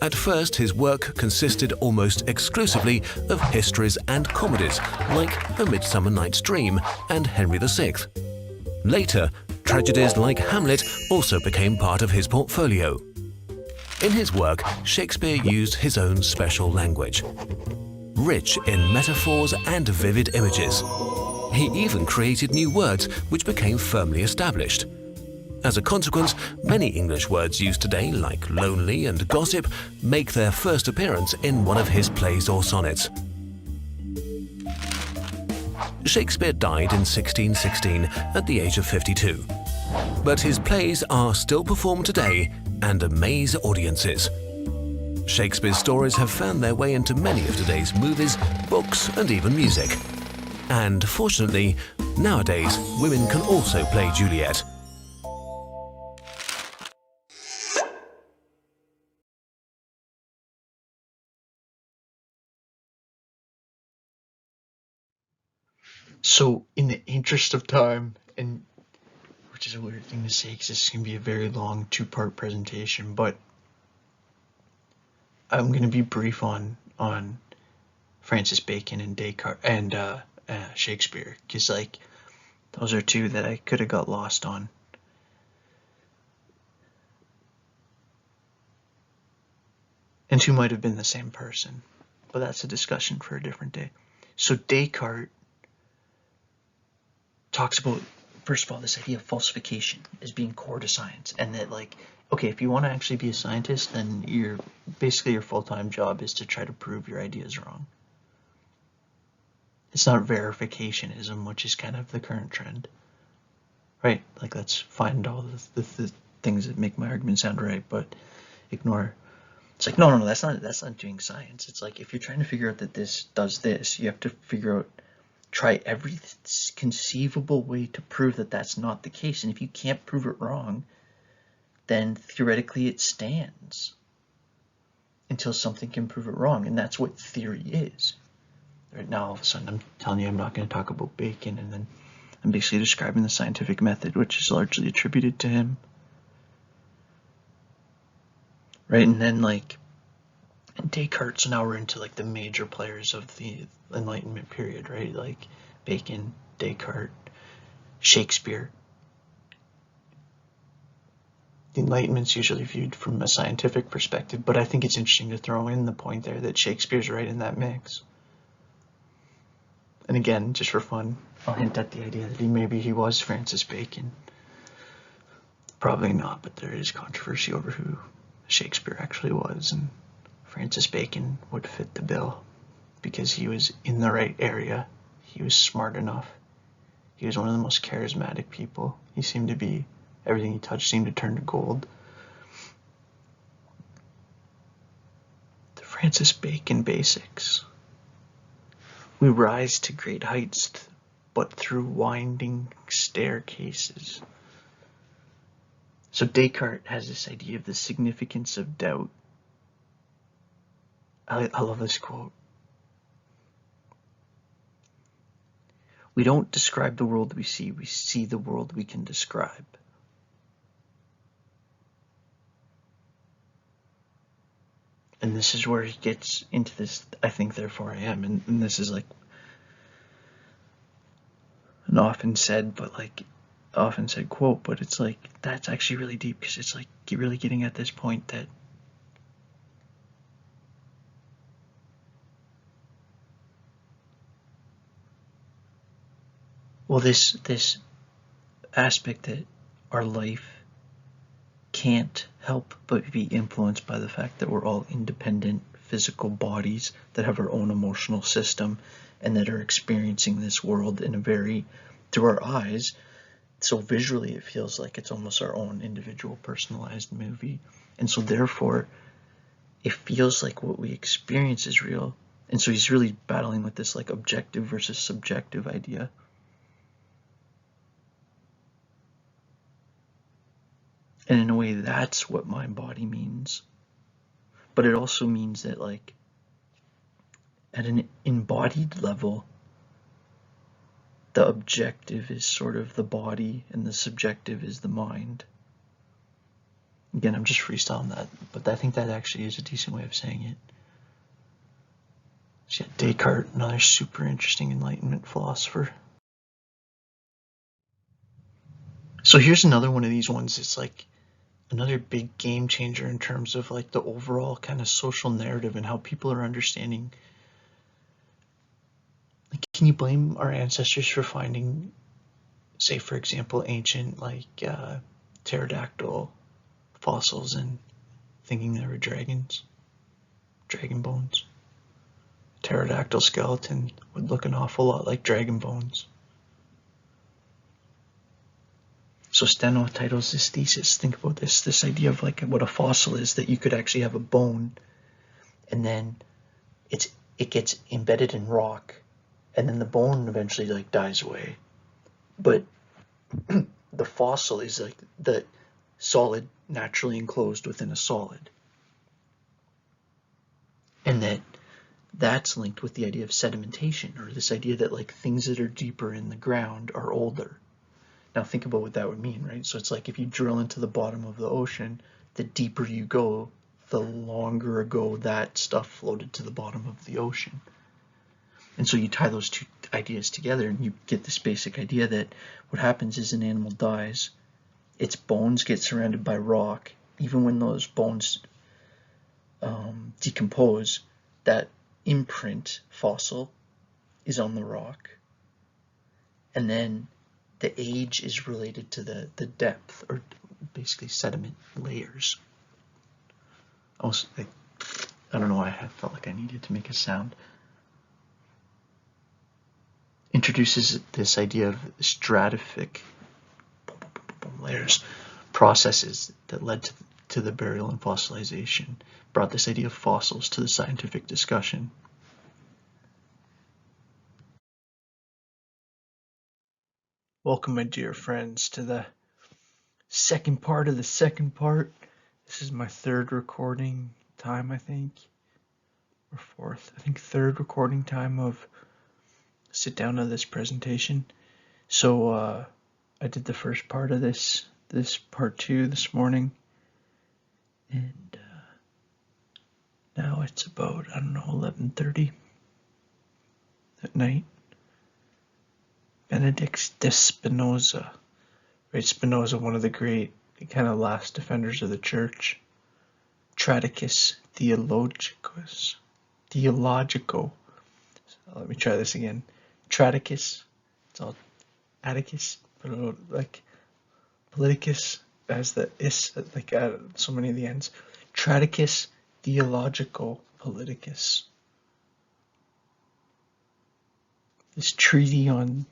At first, his work consisted almost exclusively of histories and comedies, like A Midsummer Night's Dream and Henry VI. Later, tragedies like Hamlet also became part of his portfolio. In his work, Shakespeare used his own special language, rich in metaphors and vivid images. He even created new words which became firmly established. As a consequence, many English words used today, like lonely and gossip, make their first appearance in one of his plays or sonnets. Shakespeare died in 1616 at the age of 52. But his plays are still performed today and amaze audiences. Shakespeare's stories have found their way into many of today's movies, books, and even music. And fortunately, nowadays, women can also play Juliet. So, in the interest of time, and which is a weird thing to say because this is going to be a very long two-part presentation, but I'm going to be brief on Francis Bacon and Descartes and Shakespeare, because like those are two that I could have got lost on. And two might have been the same person, but that's a discussion for a different day. So Descartes talks about, first of all, this idea of falsification as being core to science, and that like, okay, if you want to actually be a scientist, then your full-time job is to try to prove your ideas wrong. It's not verificationism, which is kind of the current trend, right? Like, let's find all the things that make my argument sound right, but ignore. It's like, no, that's not doing science. It's like, if you're trying to figure out that this does this, you have to try every conceivable way to prove that that's not the case. And if you can't prove it wrong, then theoretically it stands until something can prove it wrong. And that's what theory is. Right now, all of a sudden, I'm telling you I'm not going to talk about Bacon, and then I'm basically describing the scientific method, which is largely attributed to him. Right, and then like Descartes, so now we're into like the major players of the Enlightenment period, right? Like Bacon, Descartes, Shakespeare. The Enlightenment's usually viewed from a scientific perspective, but I think it's interesting to throw in the point there that Shakespeare's right in that mix. And again, just for fun, I'll hint at the idea that maybe he was Francis Bacon. Probably not, but there is controversy over who Shakespeare actually was, and Francis Bacon would fit the bill because he was in the right area. He was smart enough. He was one of the most charismatic people. He seemed to be, everything he touched seemed to turn to gold. The Francis Bacon basics. We rise to great heights, but through winding staircases. So Descartes has this idea of the significance of doubt. I love this quote. We don't describe the world we see the world we can describe. And this is where he gets into this, I think, therefore I am. And this is like an often said quote, but it's like, that's actually really deep, because it's like really getting at this point that this aspect that our life can't help but be influenced by the fact that we're all independent physical bodies that have our own emotional system and that are experiencing this world in a very, through our eyes. So visually it feels like it's almost our own individual personalized movie. And so therefore it feels like what we experience is real. And so he's really battling with this like objective versus subjective idea. And in a way, that's what mind-body means. But it also means that, like, at an embodied level, the objective is sort of the body and the subjective is the mind. Again, I'm just freestyling that, but I think that actually is a decent way of saying it. So yeah, Descartes, another super interesting Enlightenment philosopher. So here's another one of these ones. It's like another big game changer in terms of like the overall kind of social narrative and how people are understanding. Like, can you blame our ancestors for finding, say for example, ancient like pterodactyl fossils and thinking they were dragons, dragon bones? Pterodactyl skeleton would look an awful lot like dragon bones. So Steno titles this thesis, think about this idea of like what a fossil is, that you could actually have a bone and then it gets embedded in rock and then the bone eventually like dies away. But the fossil is like the solid naturally enclosed within a solid. And that's linked with the idea of sedimentation, or this idea that like things that are deeper in the ground are older. Now think about what that would mean, right? So it's like if you drill into the bottom of the ocean, the deeper you go, the longer ago that stuff floated to the bottom of the ocean. And so you tie those two ideas together and you get this basic idea that what happens is an animal dies, its bones get surrounded by rock. Even when those bones decompose, that imprint fossil is on the rock. And then the age is related to the depth, or basically sediment layers. I don't know why I felt like I needed to make a sound. Introduces this idea of stratific layers, processes that led to the burial and fossilization, brought this idea of fossils to the scientific discussion. Welcome, my dear friends, to the second part of the second part. This is my third recording time, I think, or fourth. I think third recording time of sit down of this presentation. So I did the first part of this part 2 this morning, and now it's about, I don't know, 11:30 at night. Benedict de Spinoza, right? Spinoza, one of the great kind of last defenders of the church. Tradicus Theologicus. Theologico. So let me try this again. Tradicus. It's all Atticus, but like Politicus as the is, like so many of the ends. Tradicus Theologico Politicus. This treatise on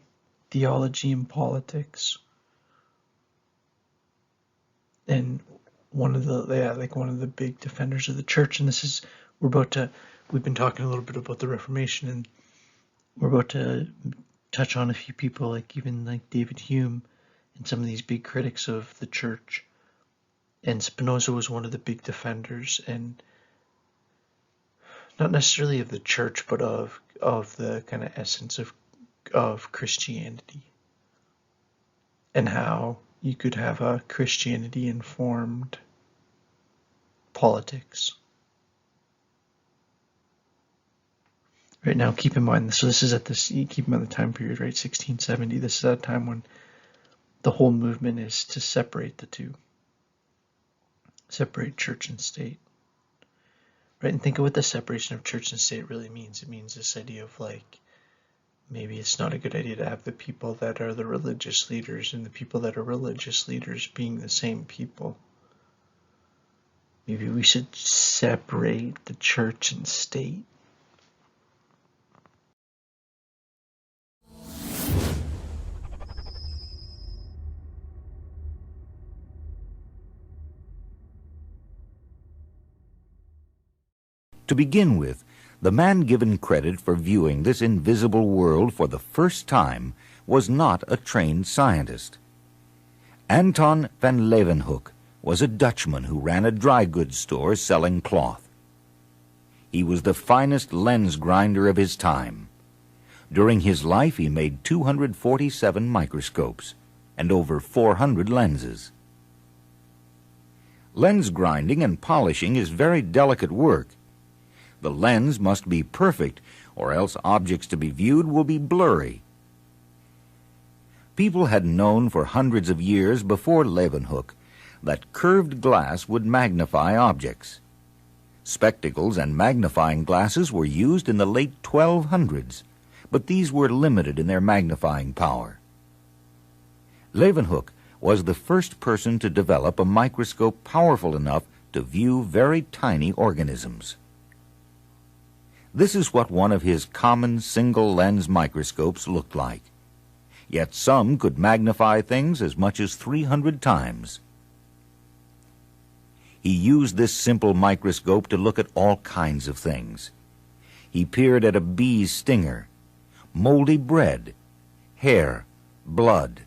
theology and politics. And one of the big defenders of the church. And this is, we've been talking a little bit about the Reformation, and we're about to touch on a few people, like even like David Hume and some of these big critics of the church. And Spinoza was one of the big defenders, and not necessarily of the church, but of the kind of essence of Christianity, and how you could have a Christianity informed politics. Right now, keep in mind, so this is at this, keep in mind the time period, right? 1670. This is at a time when the whole movement is to separate the two, separate church and state, right? And think of what the separation of church and state really means. It means this idea of like, maybe it's not a good idea to have the people that are the religious leaders and the people that are religious leaders being the same people. Maybe we should separate the church and state. To begin with, the man given credit for viewing this invisible world for the first time was not a trained scientist. Anton van Leeuwenhoek was a Dutchman who ran a dry goods store selling cloth. He was the finest lens grinder of his time. During his life he made 247 microscopes and over 400 lenses. Lens grinding and polishing is very delicate work. The lens must be perfect, or else objects to be viewed will be blurry. People had known for hundreds of years before Leeuwenhoek that curved glass would magnify objects. Spectacles and magnifying glasses were used in the late 1200s, but these were limited in their magnifying power. Leeuwenhoek was the first person to develop a microscope powerful enough to view very tiny organisms. This is what one of his common single-lens microscopes looked like. Yet some could magnify things as much as 300 times. He used this simple microscope to look at all kinds of things. He peered at a bee's stinger, moldy bread, hair, blood,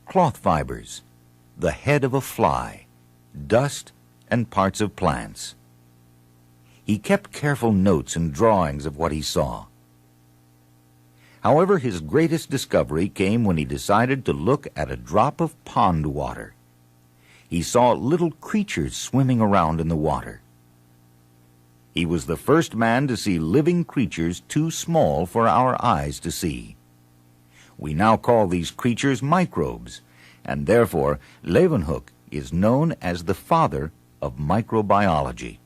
cloth fibers, the head of a fly, dust, and parts of plants. He kept careful notes and drawings of what he saw. However, his greatest discovery came when he decided to look at a drop of pond water. He saw little creatures swimming around in the water. He was the first man to see living creatures too small for our eyes to see. We now call these creatures microbes, and therefore Leeuwenhoek is known as the father of microbiology.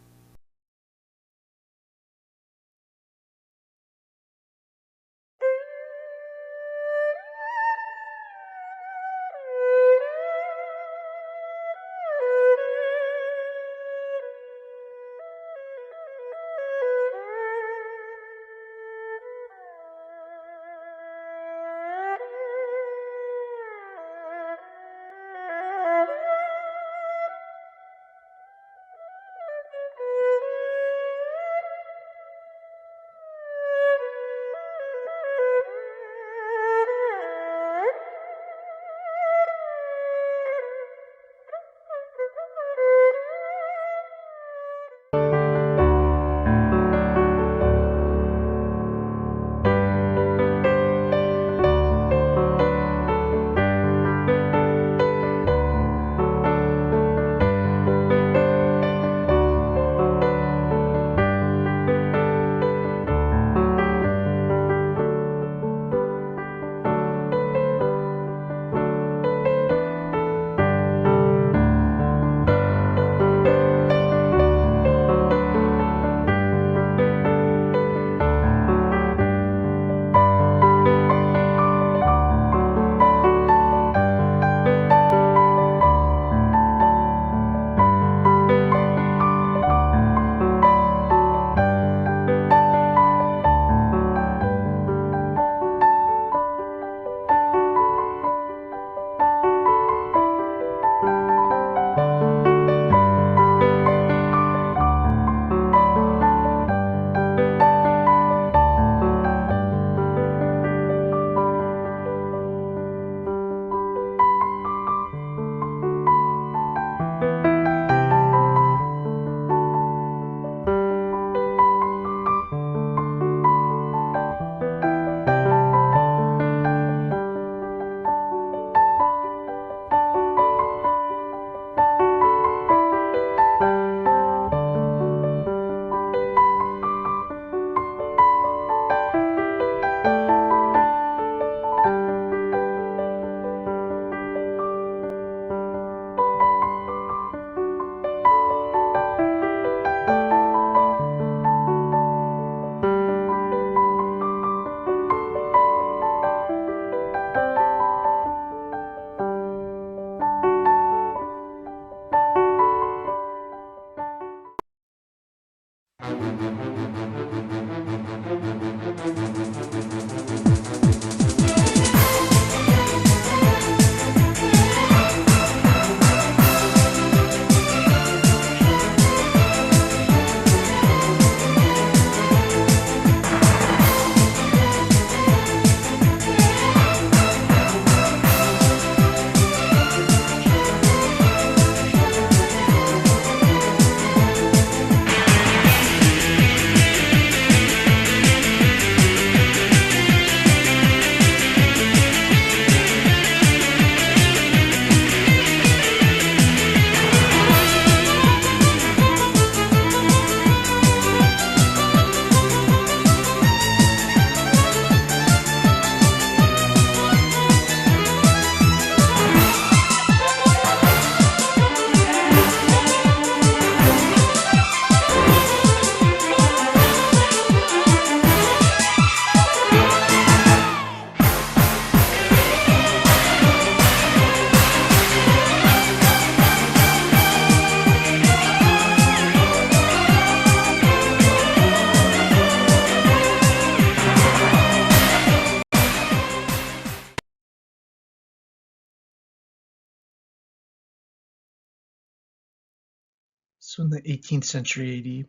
So in the 18th century AD.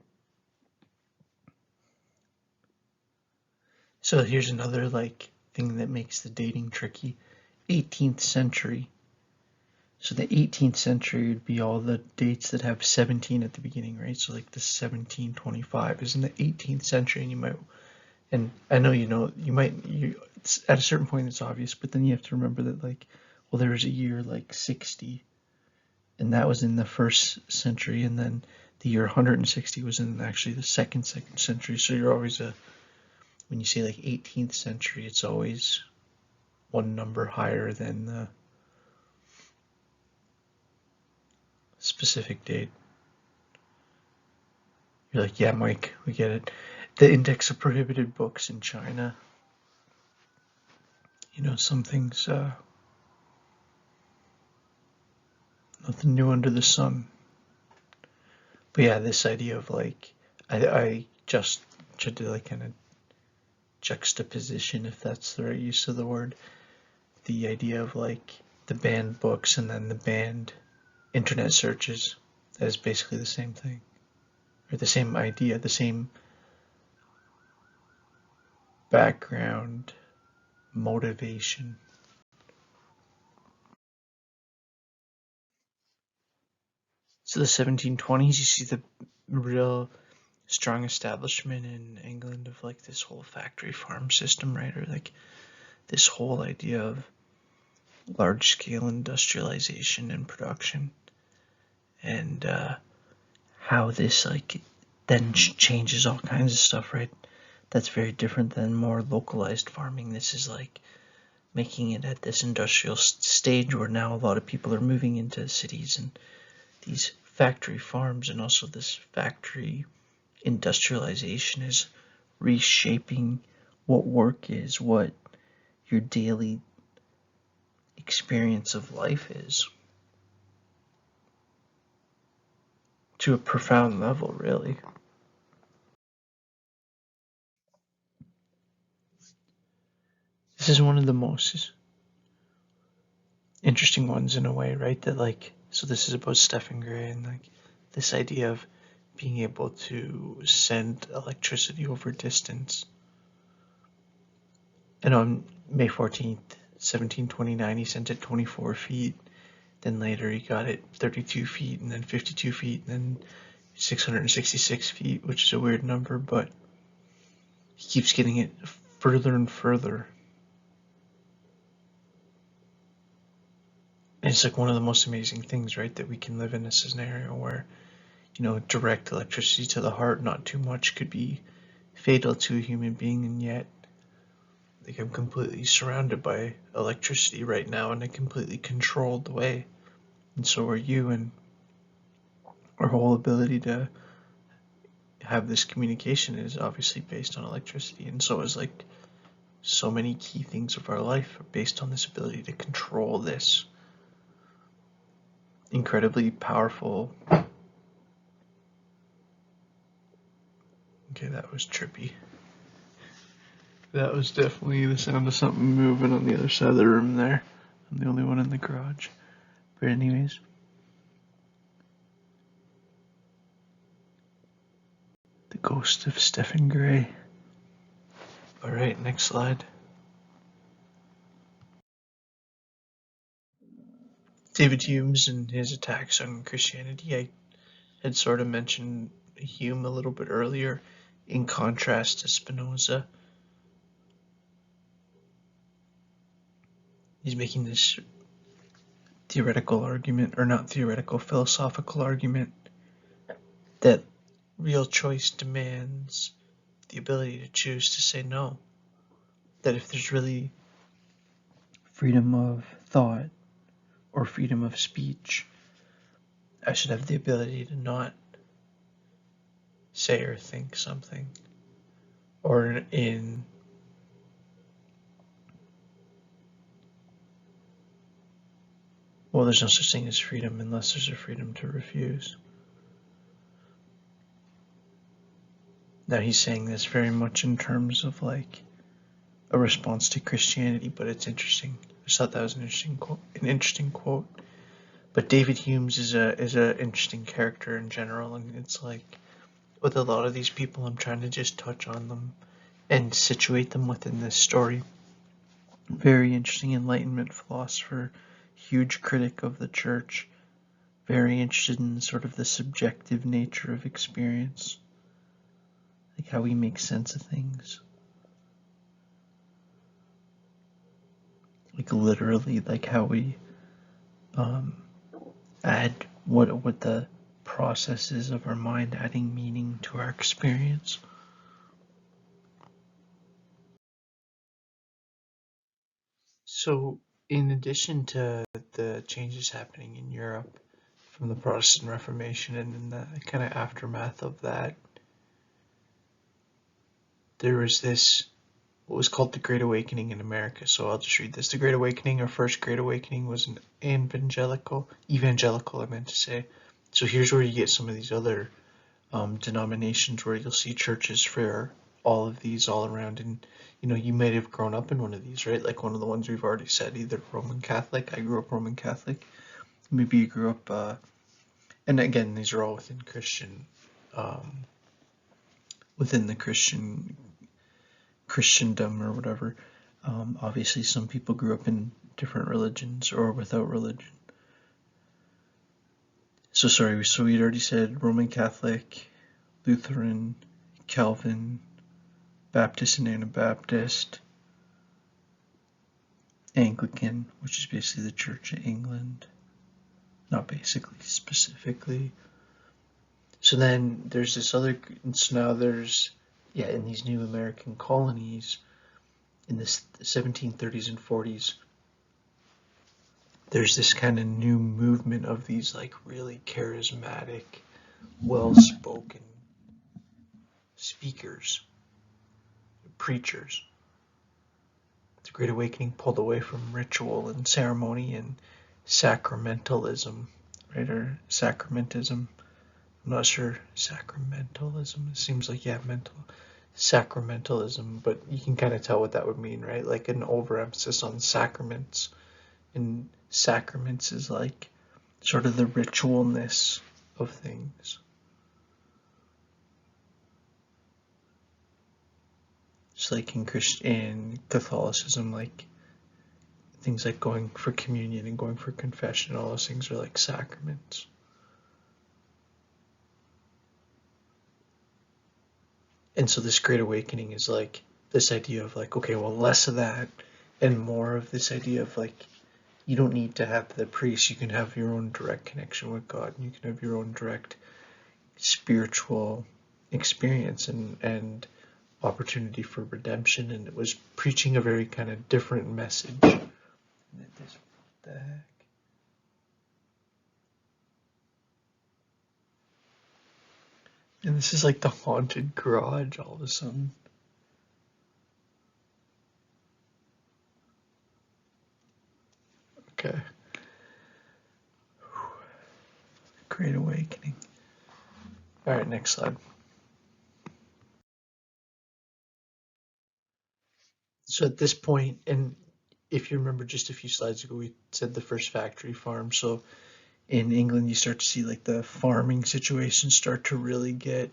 So here's another thing that makes the dating tricky. 18th century. So the 18th century would be all the dates that have 17 at the beginning, right? So like the 1725 is in the 18th century, and you might, and I know at a certain point it's obvious, but then you have to remember that well, there was a year like 60, and that was in the first century, and then the year 160 was in actually the second century. So you're always when you say 18th century, it's always one number higher than the specific date. You're like, yeah, Mike, we get it. The index of prohibited books in China. Some things, nothing new under the sun. But yeah, this idea of I just tried to kind of juxtaposition, if that's the right use of the word, the idea of the banned books and then the banned internet searches as basically the same thing, or the same idea, the same background motivation. So the 1720s, you see the real strong establishment in England of this whole factory farm system, right? Or this whole idea of large scale industrialization and production, and how this then changes all kinds of stuff, right? That's very different than more localized farming. This is making it at this industrial stage where now a lot of people are moving into cities and these factory farms, and also this factory industrialization is reshaping what work is, what your daily experience of life is, to a profound level, really. This is one of the most interesting ones in a way, right? That so this is about Stephen Gray and this idea of being able to send electricity over distance. And on May 14th, 1729, he sent it 24 feet. Then later he got it 32 feet, and then 52 feet, and then 666 feet, which is a weird number, but he keeps getting it further and further. And it's one of the most amazing things, right, that we can live in a scenario where, direct electricity to the heart, not too much, could be fatal to a human being, and yet I'm completely surrounded by electricity right now in a completely controlled way. And so are you, and our whole ability to have this communication is obviously based on electricity, and so is so many key things of our life are based on this ability to control this incredibly powerful. Okay, that was trippy. That was definitely the sound of something moving on the other side of the room there. I'm the only one in the garage. But anyways. The ghost of Stephen Gray. Alright, next slide. David Hume's and his attacks on Christianity. I had sort of mentioned Hume a little bit earlier, in contrast to Spinoza. He's making this theoretical argument, or not theoretical, philosophical argument, that real choice demands the ability to choose to say no. That if there's really freedom of thought or freedom of speech, I should have the ability to not say or think something. Or well, there's no such thing as freedom unless there's a freedom to refuse. Now he's saying this very much in terms of a response to Christianity, but it's interesting. I just thought that was an interesting quote. But David Hume's is a interesting character in general, and it's like with a lot of these people, I'm trying to just touch on them and situate them within this story. Very interesting Enlightenment philosopher, huge critic of the church, very interested in sort of the subjective nature of experience, like how we make sense of things. Like literally, like how we add what the process is of our mind adding meaning to our experience. So, in addition to the changes happening in Europe from the Protestant Reformation and in the kind of aftermath of that, there was this, what was called the Great Awakening in America. So I'll just read this. The Great Awakening, or First Great Awakening, was an evangelical, I meant to say. So here's where you get some of these other denominations where you'll see churches for all of these all around, and you might have grown up in one of these, right? Like one of the ones we've already said, either Roman Catholic. I grew up Roman Catholic. Maybe you grew up, and again, these are all within Christian, within the Christendom or whatever. Obviously, some people grew up in different religions or without religion. So we'd already said Roman Catholic, Lutheran, Calvin, Baptist and Anabaptist, Anglican, which is basically the Church of England. Not basically, specifically. So then there's this other, so now there's, in these new American colonies, in the 1730s and 40s, there's this kind of new movement of these like really charismatic, well-spoken speakers, preachers. The Great Awakening pulled away from ritual and ceremony and sacramentalism, right? Or sacramentism. I'm not sure. Sacramentalism. It seems like, mental. Sacramentalism, but you can kind of tell what that would mean, right? Like an overemphasis on sacraments. And sacraments is like sort of the ritualness of things. It's like in Catholicism, like things like going for communion and going for confession, all those things are like sacraments. And so this Great Awakening is like this idea of like, okay, well, less of that and more of this idea of like, you don't need to have the priest. You can have your own direct connection with God. And you can have your own direct spiritual experience and opportunity for redemption. And it was preaching a very kind of different message. What the heck? And this is like the haunted garage all of a sudden. Okay. Great Awakening. All right, next slide. So at this point, and if you remember just a few slides ago, we said the first factory farm. So in England, you start to see like the farming situation start to really get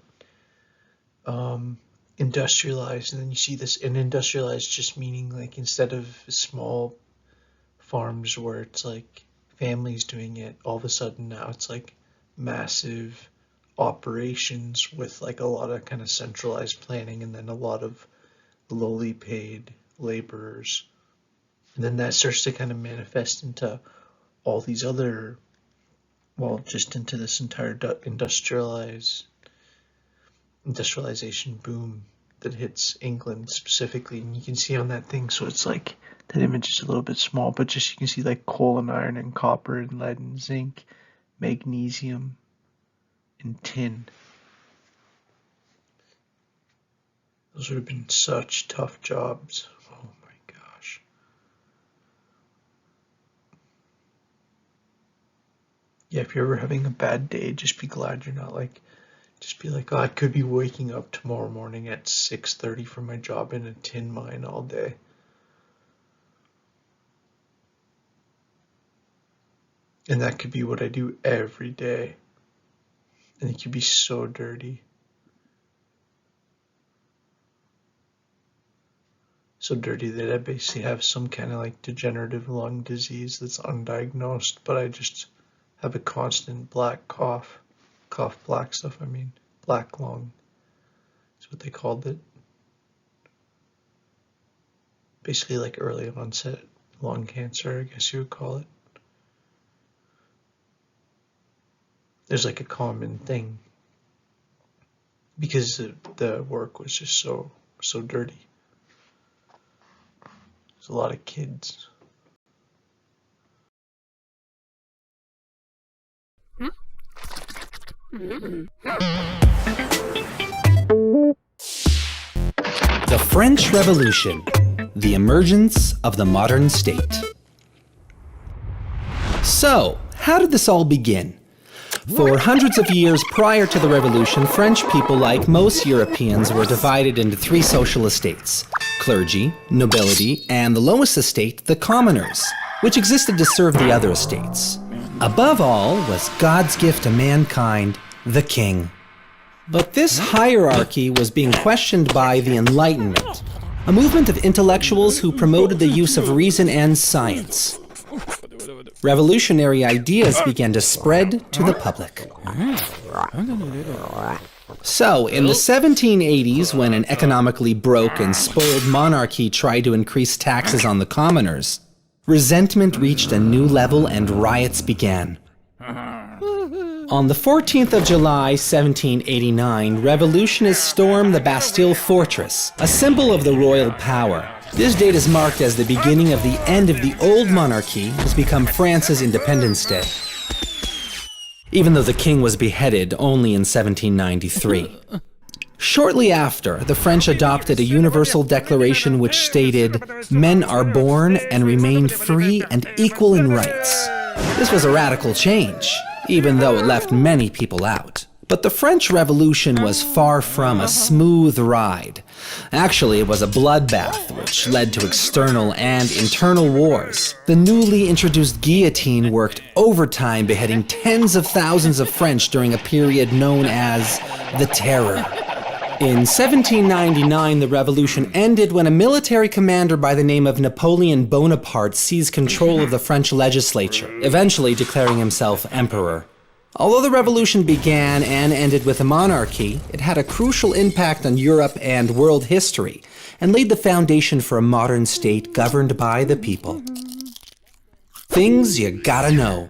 industrialized. And then you see this, and industrialized just meaning like instead of small farms where it's like families doing it, all of a sudden now it's like massive operations with like a lot of kind of centralized planning and then a lot of lowly paid laborers. And then that starts to kind of manifest into all these other, just into this entire industrialization boom that hits England specifically. And you can see on that thing, so it's like, that image is a little bit small, but just you can see like coal and iron and copper and lead and zinc, magnesium and tin. Those would have been such tough jobs. Oh my gosh. Yeah, if you're ever having a bad day, just be glad you're not like, just be like, oh, I could be waking up tomorrow morning at 6:30 for my job in a tin mine all day. And that could be what I do every day. And it could be so dirty. So dirty that I basically have some kind of like degenerative lung disease that's undiagnosed, but I just have a constant black cough. Cough black stuff, I mean. Black lung. That's what they called it. Basically like early onset lung cancer, I guess you would call it. There's like a common thing because the work was just so dirty. There's a lot of kids. The French Revolution, the emergence of the modern state. So, how did this all begin? For hundreds of years prior to the Revolution, French people, like most Europeans, were divided into three social estates: clergy, nobility, and the lowest estate, the commoners, which existed to serve the other estates. Above all was God's gift to mankind, the king. But this hierarchy was being questioned by the Enlightenment, a movement of intellectuals who promoted the use of reason and science. Revolutionary ideas began to spread to the public. So, in the 1780s, when an economically broke and spoiled monarchy tried to increase taxes on the commoners, resentment reached a new level and riots began. On the 14th of July, 1789, revolutionists stormed the Bastille Fortress, a symbol of the royal power. This date is marked as the beginning of the end of the old monarchy, has become France's Independence Day, even though the king was beheaded only in 1793. Shortly after, the French adopted a universal declaration which stated, "Men are born and remain free and equal in rights." This was a radical change, even though it left many people out. But the French Revolution was far from a smooth ride. Actually, it was a bloodbath, which led to external and internal wars. The newly introduced guillotine worked overtime, beheading tens of thousands of French during a period known as the Terror. In 1799, the revolution ended when a military commander by the name of Napoleon Bonaparte seized control of the French legislature, eventually declaring himself emperor. Although the revolution began and ended with a monarchy, it had a crucial impact on Europe and world history, and laid the foundation for a modern state governed by the people. Things you gotta know.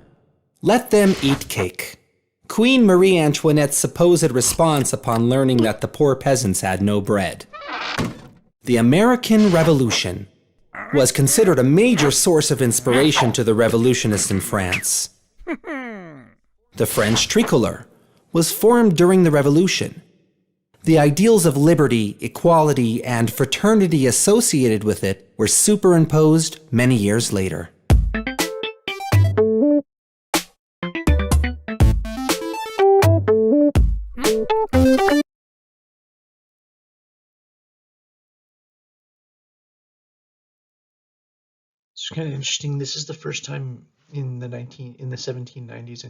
Let them eat cake. Queen Marie Antoinette's supposed response upon learning that the poor peasants had no bread. The American Revolution was considered a major source of inspiration to the revolutionists in France. The French tricolor was formed during the Revolution. The ideals of liberty, equality, and fraternity associated with it were superimposed many years later. It's kind of interesting. This is the first time in the 1790s,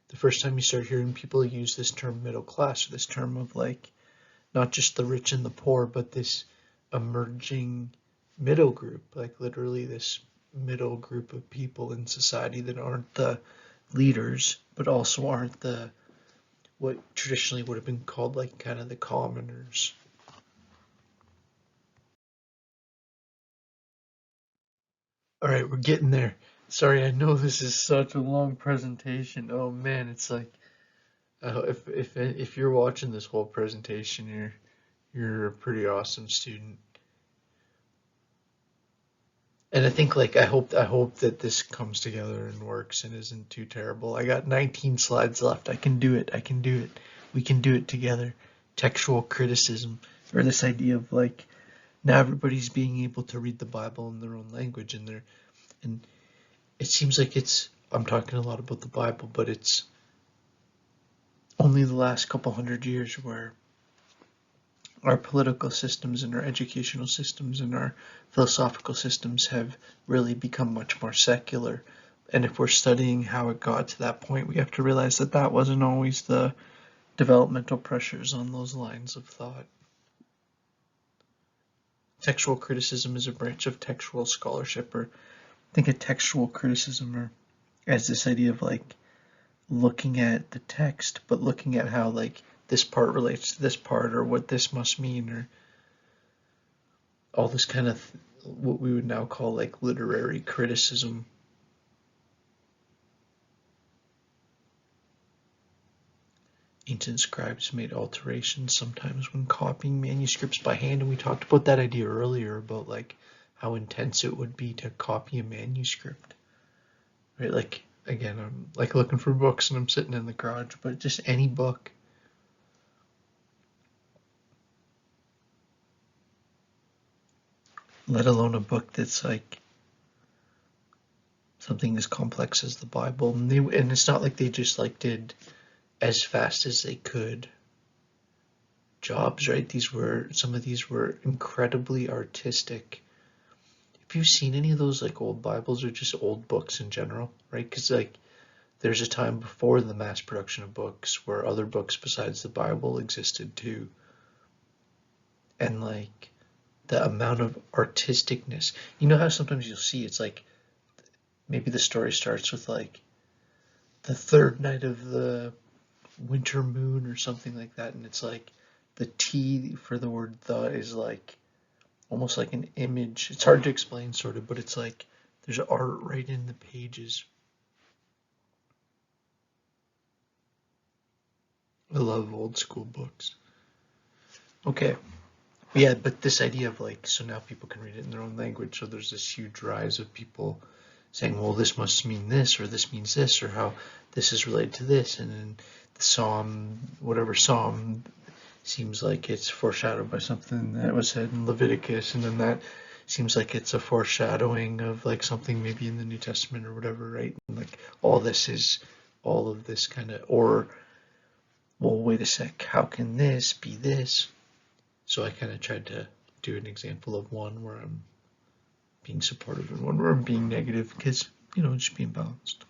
the first time you start hearing people use this term middle class, or this term of like not just the rich and the poor, but this emerging middle group, like literally this middle group of people in society that aren't the leaders, but also aren't the what traditionally would have been called like kind of the commoners. All right, we're getting there. Sorry, I know this is such a long presentation. Oh man, it's like if you're watching this whole presentation, you're a pretty awesome student. And I think like I hope that this comes together and works and isn't too terrible. I got 19 slides left. I can do it. We can do it together. Textual criticism, or this idea of like now everybody's being able to read the Bible in their own language, and it seems like I'm talking a lot about the Bible, but it's only the last couple hundred years where our political systems and our educational systems and our philosophical systems have really become much more secular. And if we're studying how it got to that point, we have to realize that that wasn't always the developmental pressures on those lines of thought. Textual criticism is a branch of textual scholarship, or think of textual criticism or as this idea of like looking at the text, but looking at how like this part relates to this part, or what this must mean, or all this kind of what we would now call like literary criticism. Ancient scribes made alterations sometimes when copying manuscripts by hand, and we talked about that idea earlier about like how intense it would be to copy a manuscript, right? Like, again, I'm like looking for books and I'm sitting in the garage, but just any book. Let alone a book that's like something as complex as the Bible. And it's not like they just like did as fast as they could jobs, right? Some of these were incredibly artistic. Have you seen any of those like old Bibles or just old books in general, right? Because like there's a time before the mass production of books where other books besides the Bible existed too. And like the amount of artisticness, you know how sometimes you'll see it's like maybe the story starts with like the third night of the winter moon or something like that, and it's like the T for the word the is like almost like an image. It's hard to explain sort of, but it's like there's art right in the pages. I love old school books. Okay. Yeah, but this idea of like, so now people can read it in their own language, so there's this huge rise of people saying, well, this must mean this, or this means this, or how this is related to this, and then the psalm, whatever psalm, seems like it's foreshadowed by something that was said in Leviticus, and then that seems like it's a foreshadowing of like something maybe in the New Testament or whatever, right? And like all of this kind of, or, well, wait a sec, how can this be this? So I kind of tried to do an example of one where I'm being supportive and one where I'm being negative, because, you know, just being balanced.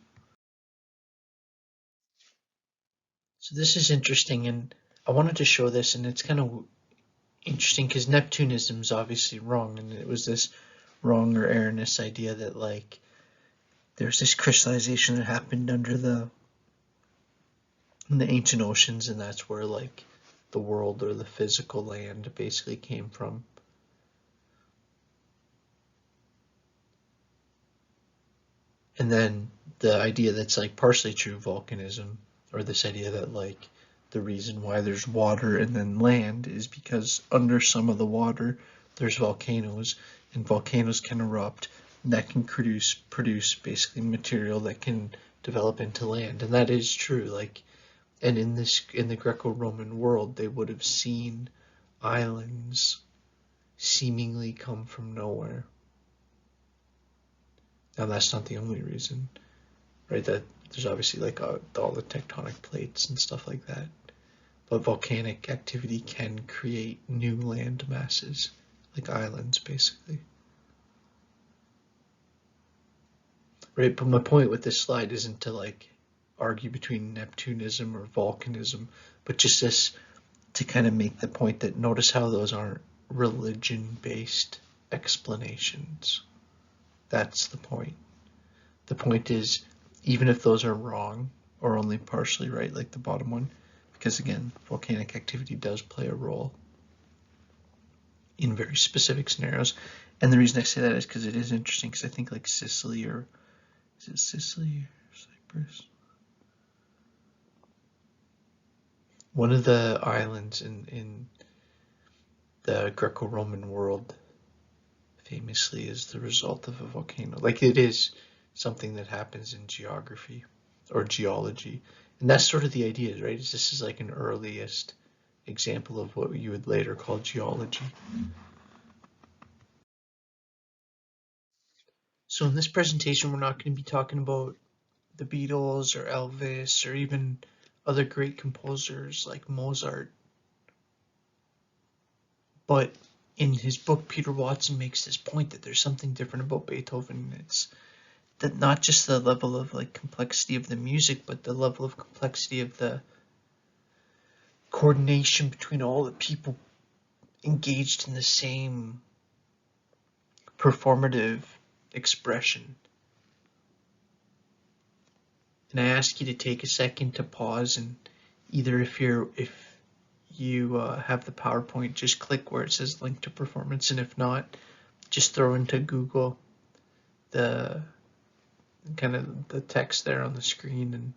So this is interesting, and I wanted to show this, and it's kind of interesting because Neptunism is obviously wrong, and it was this wrong or erroneous idea that like there's this crystallization that happened under in the ancient oceans, and that's where like the world or the physical land basically came from. And then the idea that's like partially true, volcanism, or this idea that like the reason why there's water and then land is because under some of the water there's volcanoes, and volcanoes can erupt, and that can produce basically material that can develop into land. And that is true. Like, and in the Greco-Roman world, they would have seen islands seemingly come from nowhere. Now that's not the only reason, right? That there's obviously like all the tectonic plates and stuff like that. But volcanic activity can create new land masses, like islands, basically. Right, but my point with this slide isn't to like argue between Neptunism or volcanism, but just this to kind of make the point that notice how those aren't religion-based explanations. That's the point. The point is, even if those are wrong or only partially right, like the bottom one, because again, volcanic activity does play a role in very specific scenarios. And the reason I say that is because it is interesting, because I think like Sicily, or is it Sicily or Cyprus? One of the islands in the Greco-Roman world famously is the result of a volcano. Like, it is something that happens in geography or geology. And that's sort of the idea, right? This is like an earliest example of what you would later call geology. So in this presentation, we're not going to be talking about the Beatles or Elvis or even other great composers like Mozart. But in his book, Peter Watson makes this point that there's something different about Beethoven. It's that not just the level of like complexity of the music, but the level of complexity of the coordination between all the people engaged in the same performative expression. And I ask you to take a second to pause, and either if you have the PowerPoint, just click where it says link to performance, and if not, just throw into Google the kind of the text there on the screen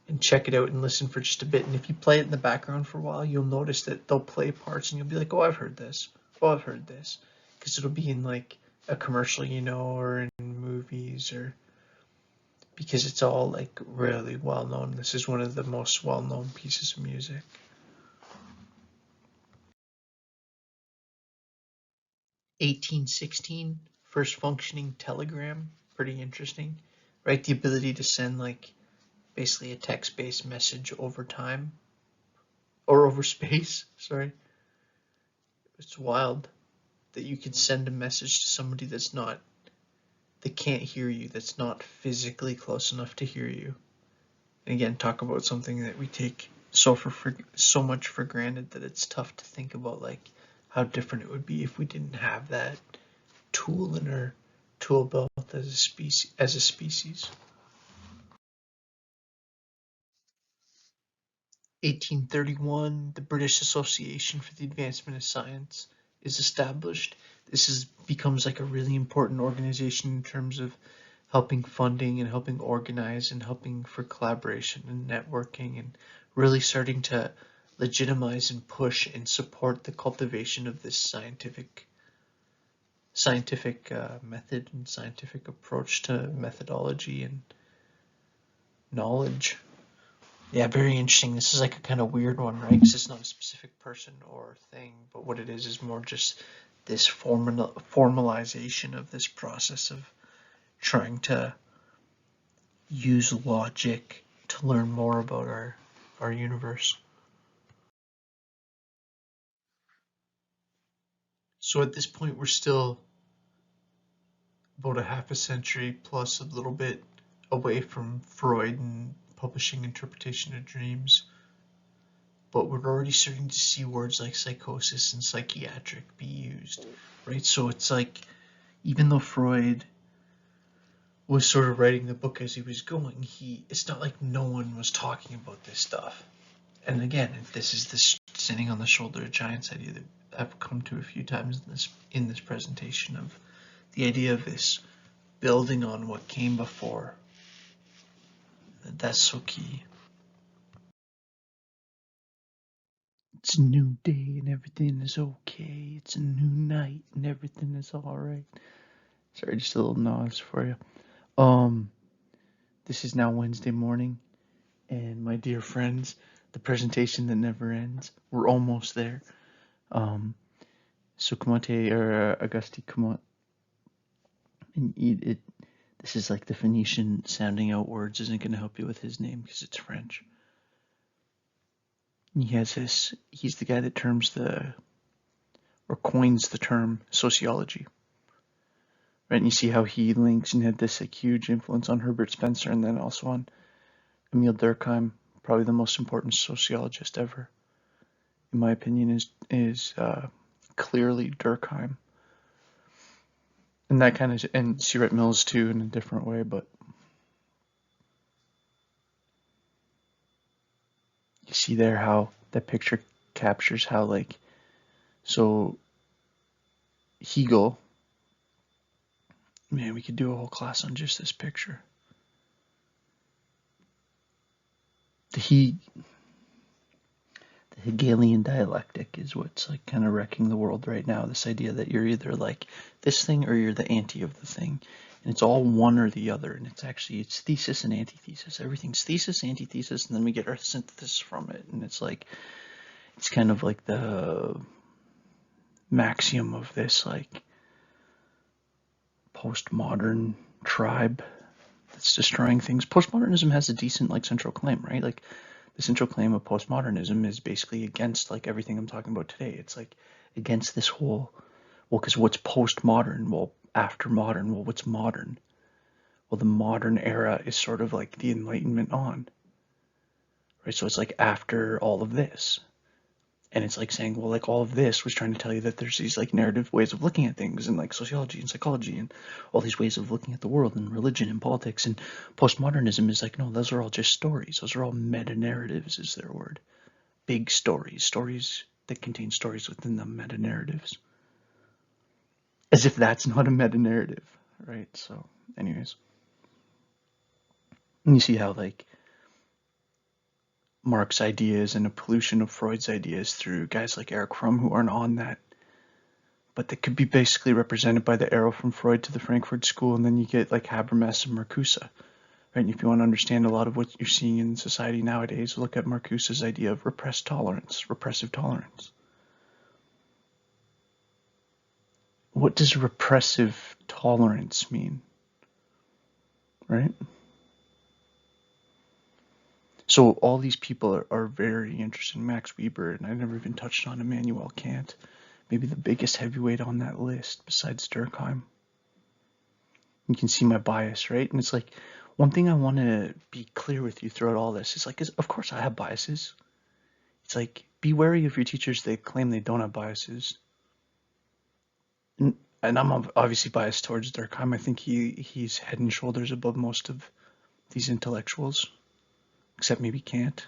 and check it out and listen for just a bit. And if you play it in the background for a while, you'll notice that they'll play parts and you'll be like, oh, I've heard this. Oh, I've heard this. Because it'll be in like a commercial, or in movies, or because it's all like really well known. This is one of the most well known pieces of music. (1816) first functioning telegram. Pretty interesting, right? The ability to send like basically a text-based message over time, or over space, sorry. It's wild that you can send a message to somebody that can't hear you, that's not physically close enough to hear you. And again, talk about something that we take so much for granted that it's tough to think about, like how different it would be if we didn't have that tool in our tool belt as a species. 1831, the British Association for the Advancement of Science is established. This becomes like a really important organization in terms of helping funding and helping organize and helping for collaboration and networking, and really starting to legitimize and push and support the cultivation of this scientific method and scientific approach to methodology and knowledge. Yeah, very interesting. This is like a kind of weird one, right? Because it's not a specific person or thing, but what it is more just this formalization of this process of trying to use logic to learn more about our universe. So at this point, we're still about a half a century plus a little bit away from Freud and publishing Interpretation of Dreams, but we're already starting to see words like psychosis and psychiatric be used, right? So it's like, even though Freud was sort of writing the book as he was going, it's not like no one was talking about this stuff. And again, this is this standing on the shoulder of giants idea that I've come to a few times in this presentation, of the idea of this building on what came before. That's so key. It's a new day and everything is okay. It's a new night and everything is alright. Sorry, just a little noise for you. This is now Wednesday morning, and my dear friends, the presentation that never ends. We're almost there. So Comote or Augusti Comot, and it. This is like the Phoenician sounding out words isn't going to help you with his name because it's French. He's the guy that coins the term sociology. Right, and you see how he links and had this like huge influence on Herbert Spencer, and then also on Emile Durkheim, probably the most important sociologist ever, in my opinion, is clearly Durkheim. And that kind of, and Stuart Mills too, in a different way, but you see there how that picture captures how, like, so Hegel, man, we could do a whole class on just this picture. The Hegelian dialectic is what's like kind of wrecking the world right now. This idea that you're either like this thing or you're the anti of the thing, and it's all one or the other. And it's thesis and antithesis. Everything's thesis, antithesis, and then we get our synthesis from it. And it's kind of like the maxiom of this like postmodern tribe that's destroying things. Postmodernism has a decent like central claim, right? Like, the central claim of postmodernism is basically against like everything I'm talking about today. It's like against this whole, because what's postmodern? Well, after modern, what's modern? well, the modern era is sort of like the Enlightenment on, right? So it's like after all of this. And it's like saying, well, like all of this was trying to tell you that there's these like narrative ways of looking at things, and like sociology and psychology and all these ways of looking at the world and religion and politics. And postmodernism is like, no, those are all just stories. Those are all meta-narratives is their word. Big stories, stories that contain stories within them, meta-narratives. As if that's not a meta-narrative, right? So anyways, and you see how like Marx's ideas and a pollution of Freud's ideas through guys like Erich Fromm who aren't on that, but that could be basically represented by the arrow from Freud to the Frankfurt School, and then you get like Habermas and Marcuse, right? And if you want to understand a lot of what you're seeing in society nowadays, look at Marcuse's idea of repressive tolerance. What does repressive tolerance mean, right? So all these people are very interested in Max Weber, and I never even touched on Immanuel Kant, maybe the biggest heavyweight on that list besides Durkheim. You can see my bias, right? And it's like, one thing I want to be clear with you throughout all this is like, of course I have biases. It's like, be wary of your teachers that claim they don't have biases. And I'm obviously biased towards Durkheim. I think he's head and shoulders above most of these intellectuals, except maybe Kant.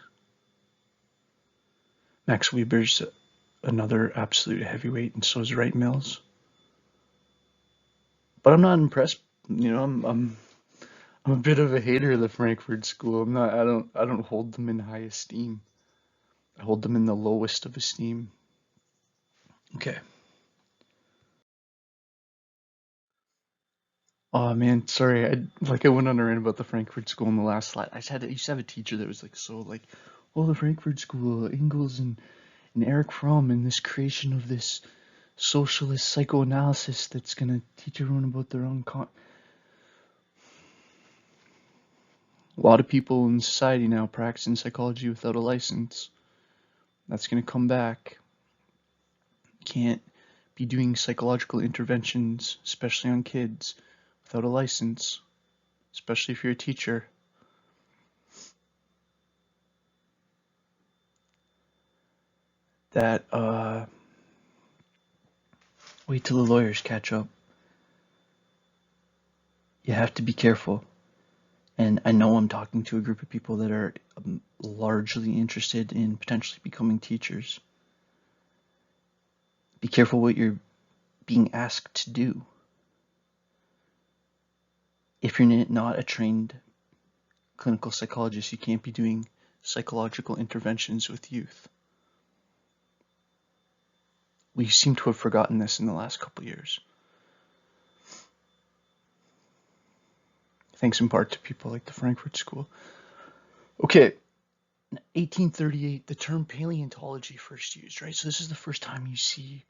Max Weber's another absolute heavyweight, and so is Wright Mills. But I'm not impressed. You know, I'm a bit of a hater of the Frankfurt School. I don't hold them in high esteem. I hold them in the lowest of esteem. Okay. Oh man, sorry. I went on a rant about the Frankfurt School in the last slide. I used to have a teacher that was like so like, oh, the Frankfurt School, Engels and Erich Fromm and this creation of this socialist psychoanalysis that's gonna teach everyone about their own A lot of people in society now practicing psychology without a license. That's gonna come back. Can't be doing psychological interventions, especially on kids, without a license, especially if you're a teacher. That, wait till the lawyers catch up. You have to be careful. And I know I'm talking to a group of people that are largely interested in potentially becoming teachers. Be careful what you're being asked to do. If you're not a trained clinical psychologist, you can't be doing psychological interventions with youth. We seem to have forgotten this in the last couple years. Thanks in part to people like the Frankfurt School. Okay, in 1838, the term paleontology first used, right? So this is the first time you see.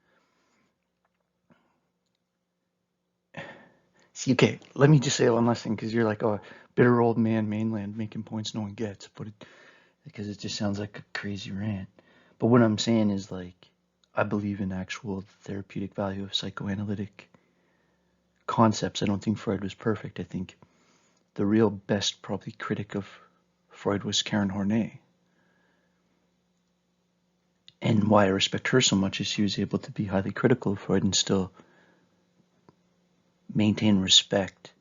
Okay, let me just say one last thing, because you're like, oh, bitter old man, mainland, making points no one gets, because it just sounds like a crazy rant. But what I'm saying is, like, I believe in actual therapeutic value of psychoanalytic concepts. I don't think Freud was perfect. I think the real best probably critic of Freud was Karen Horney. And why I respect her so much is she was able to be highly critical of Freud and still maintain respect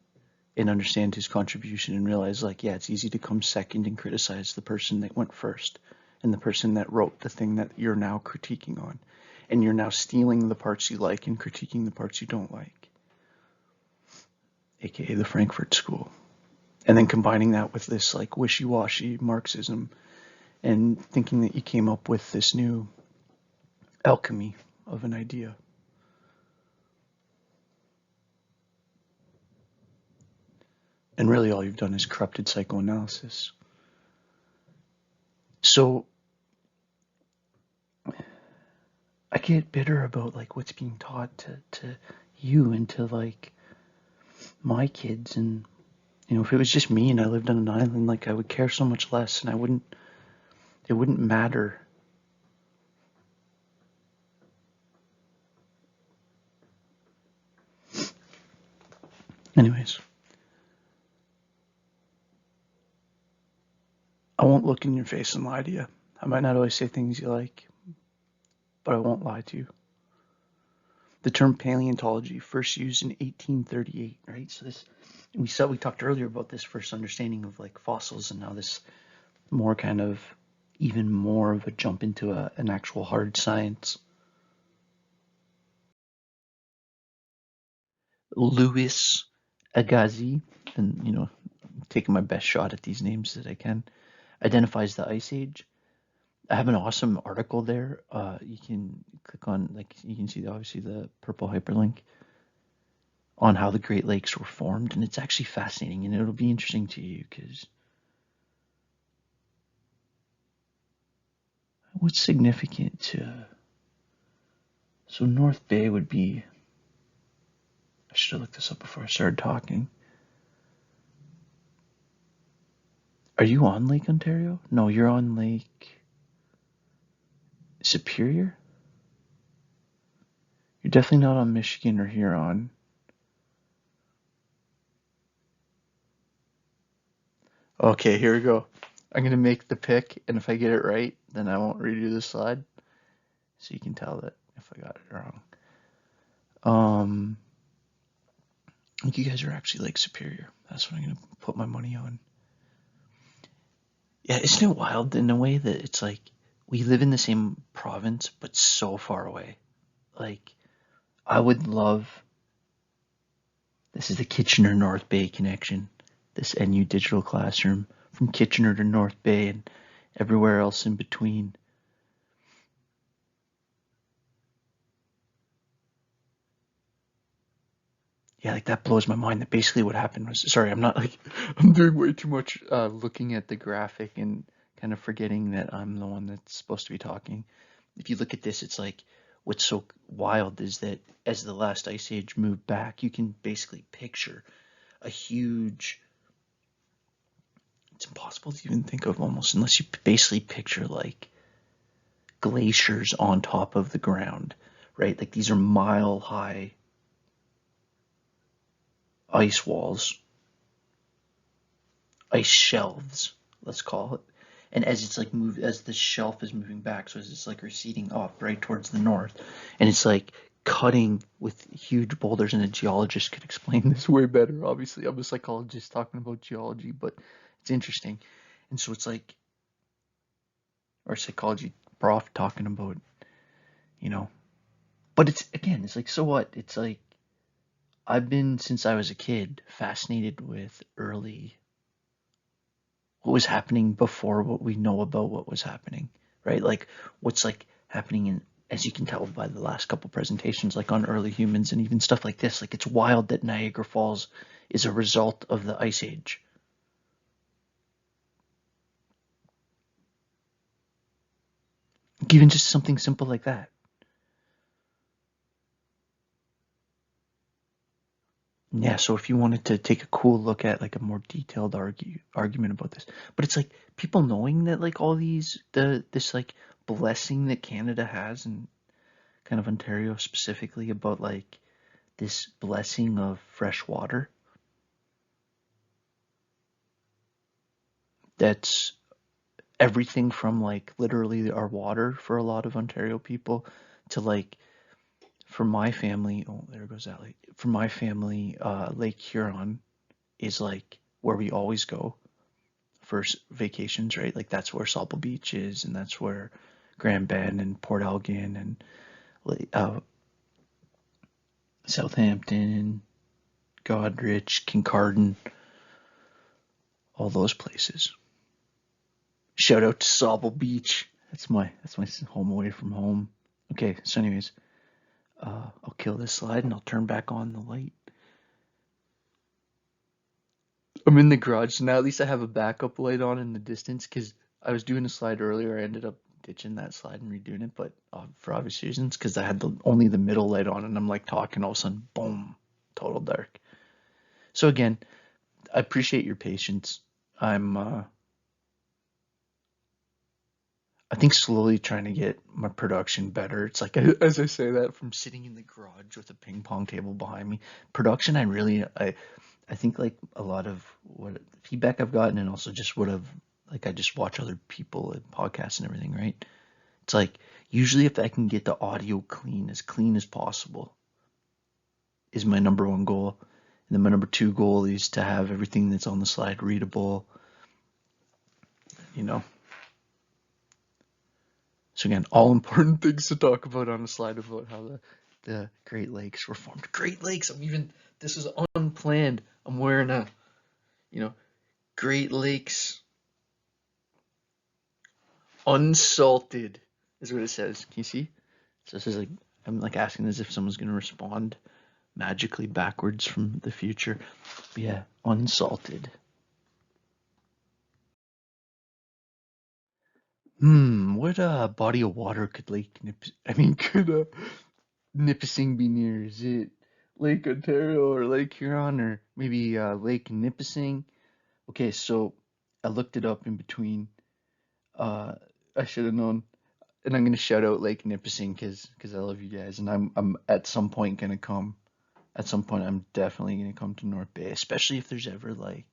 and understand his contribution and realize, like, yeah, it's easy to come second and criticize the person that went first and the person that wrote the thing that you're now critiquing on. And you're now stealing the parts you like and critiquing the parts you don't like, aka the Frankfurt School. And then combining that with this like wishy-washy Marxism and thinking that you came up with this new alchemy of an idea. And really all you've done is corrupted psychoanalysis. So I get bitter about like what's being taught to you and to like my kids. And you know, if it was just me and I lived on an island, like I would care so much less and it wouldn't matter. Anyways, I won't look in your face and lie to you. I might not always say things you like, but I won't lie to you. The term paleontology first used in 1838, right? So we talked earlier about this first understanding of like fossils, and now this more kind of even more of a jump into an actual hard science. Louis Agassiz, and taking my best shot at these names that I can, identifies the Ice Age. I have an awesome article there. You can click on, like, you can see obviously the purple hyperlink on how the Great Lakes were formed, and it's actually fascinating, and it'll be interesting to you because what's significant to, so North Bay would be, I should have looked this up before I started talking. Are you on Lake Ontario? No, you're on Lake Superior? You're definitely not on Michigan or Huron. Okay, here we go. I'm gonna make the pick, and if I get it right, then I won't redo the slide. So you can tell that if I got it wrong. I think you guys are actually Lake Superior. That's what I'm gonna put my money on. Yeah, isn't it wild in a way that it's like we live in the same province, but so far away? Like, I would love, this is the Kitchener North Bay connection, this NU digital classroom from Kitchener to North Bay and everywhere else in between. Yeah, like that blows my mind that basically what happened was, sorry, I'm not like, I'm doing way too much looking at the graphic and kind of forgetting that I'm the one that's supposed to be talking. If you look at this, it's like, what's so wild is that as the last ice age moved back, you can basically picture a huge, it's impossible to even think of almost unless you basically picture like glaciers on top of the ground, right? Like these are mile high ice walls, ice shelves, let's call it. And as it's like as the shelf is moving back, so as it's like receding up right towards the north, and it's like cutting with huge boulders, and a geologist could explain this way better. Obviously, I'm a psychologist talking about geology, but it's interesting. And so it's like, or psychology prof talking about, but it's, again, it's like, so what? It's like, I've been, since I was a kid, fascinated with what was happening before what we know about what was happening, right? Like what's like happening in, as you can tell by the last couple presentations, like on early humans and even stuff like this, like it's wild that Niagara Falls is a result of the Ice Age. Even just something simple like that. Yeah, so if you wanted to take a cool look at like a more detailed argument about this, but it's like people knowing that like all these this like blessing that Canada has, and kind of Ontario specifically, about like this blessing of fresh water that's everything from like literally our water for a lot of Ontario people to like, for my family, oh, there goes that lake. For my family, Lake Huron is like where we always go for vacations, right? Like that's where Sauble Beach is, and that's where Grand Bend and Port Elgin and Southampton, Goderich, Kincardine, all those places. Shout out to Sauble Beach. That's my home away from home. Okay, so anyways, I'll kill this slide and I'll turn back on the light. I'm in the garage, so now at least I have a backup light on in the distance, because I was doing a slide earlier. I ended up ditching that slide and redoing it, but for obvious reasons, because I had only the middle light on, and I'm like talking, all of a sudden, boom, total dark. So again, I appreciate your patience. I think slowly trying to get my production better. It's like, as I say that, from sitting in the garage with a ping pong table behind me, production, I think like a lot of what feedback I've gotten, and also just what I've like I just watch other people and podcasts and everything, right? It's like usually if I can get the audio clean as possible is my number one goal. And then my number two goal is to have everything that's on the slide readable, you know. So again, all important things to talk about on the slide about how the Great Lakes were formed. Great Lakes, this is unplanned. I'm wearing a, Great Lakes unsalted is what it says. Can you see? So this is like, I'm like asking as if someone's going to respond magically backwards from the future. But yeah, unsalted. What body of water could Nipissing be near? Is it Lake Ontario or Lake Huron or maybe Lake Nipissing? Okay, so I looked it up in between. I should have known, and I'm gonna shout out Lake Nipissing because I love you guys, and I'm at some point gonna come. At some point, I'm definitely gonna come to North Bay, especially if there's ever like,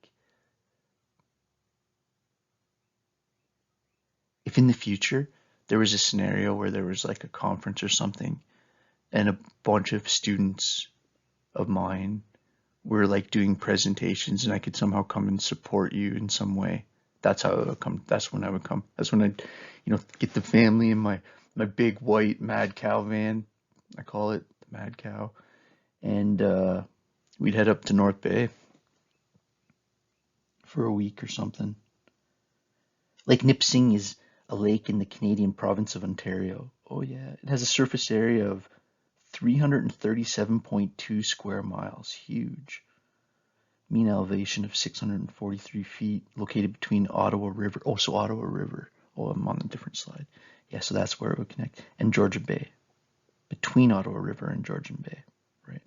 if in the future there was a scenario where there was like a conference or something, and a bunch of students of mine were like doing presentations, and I could somehow come and support you in some way. That's how it would come. That's when I would come. That's when I'd, get the family in my big white Mad Cow van. I call it the Mad Cow. And we'd head up to North Bay for a week or something. Lake Nipissing is a lake in the Canadian province of Ontario. Oh yeah, it has a surface area of 337.2 square miles. Huge. Mean elevation of 643 feet, located between Ottawa River. Oh, so Ottawa River. Oh, I'm on a different slide. Yeah, so that's where it would connect. And Georgian Bay. Between Ottawa River and Georgian Bay, right?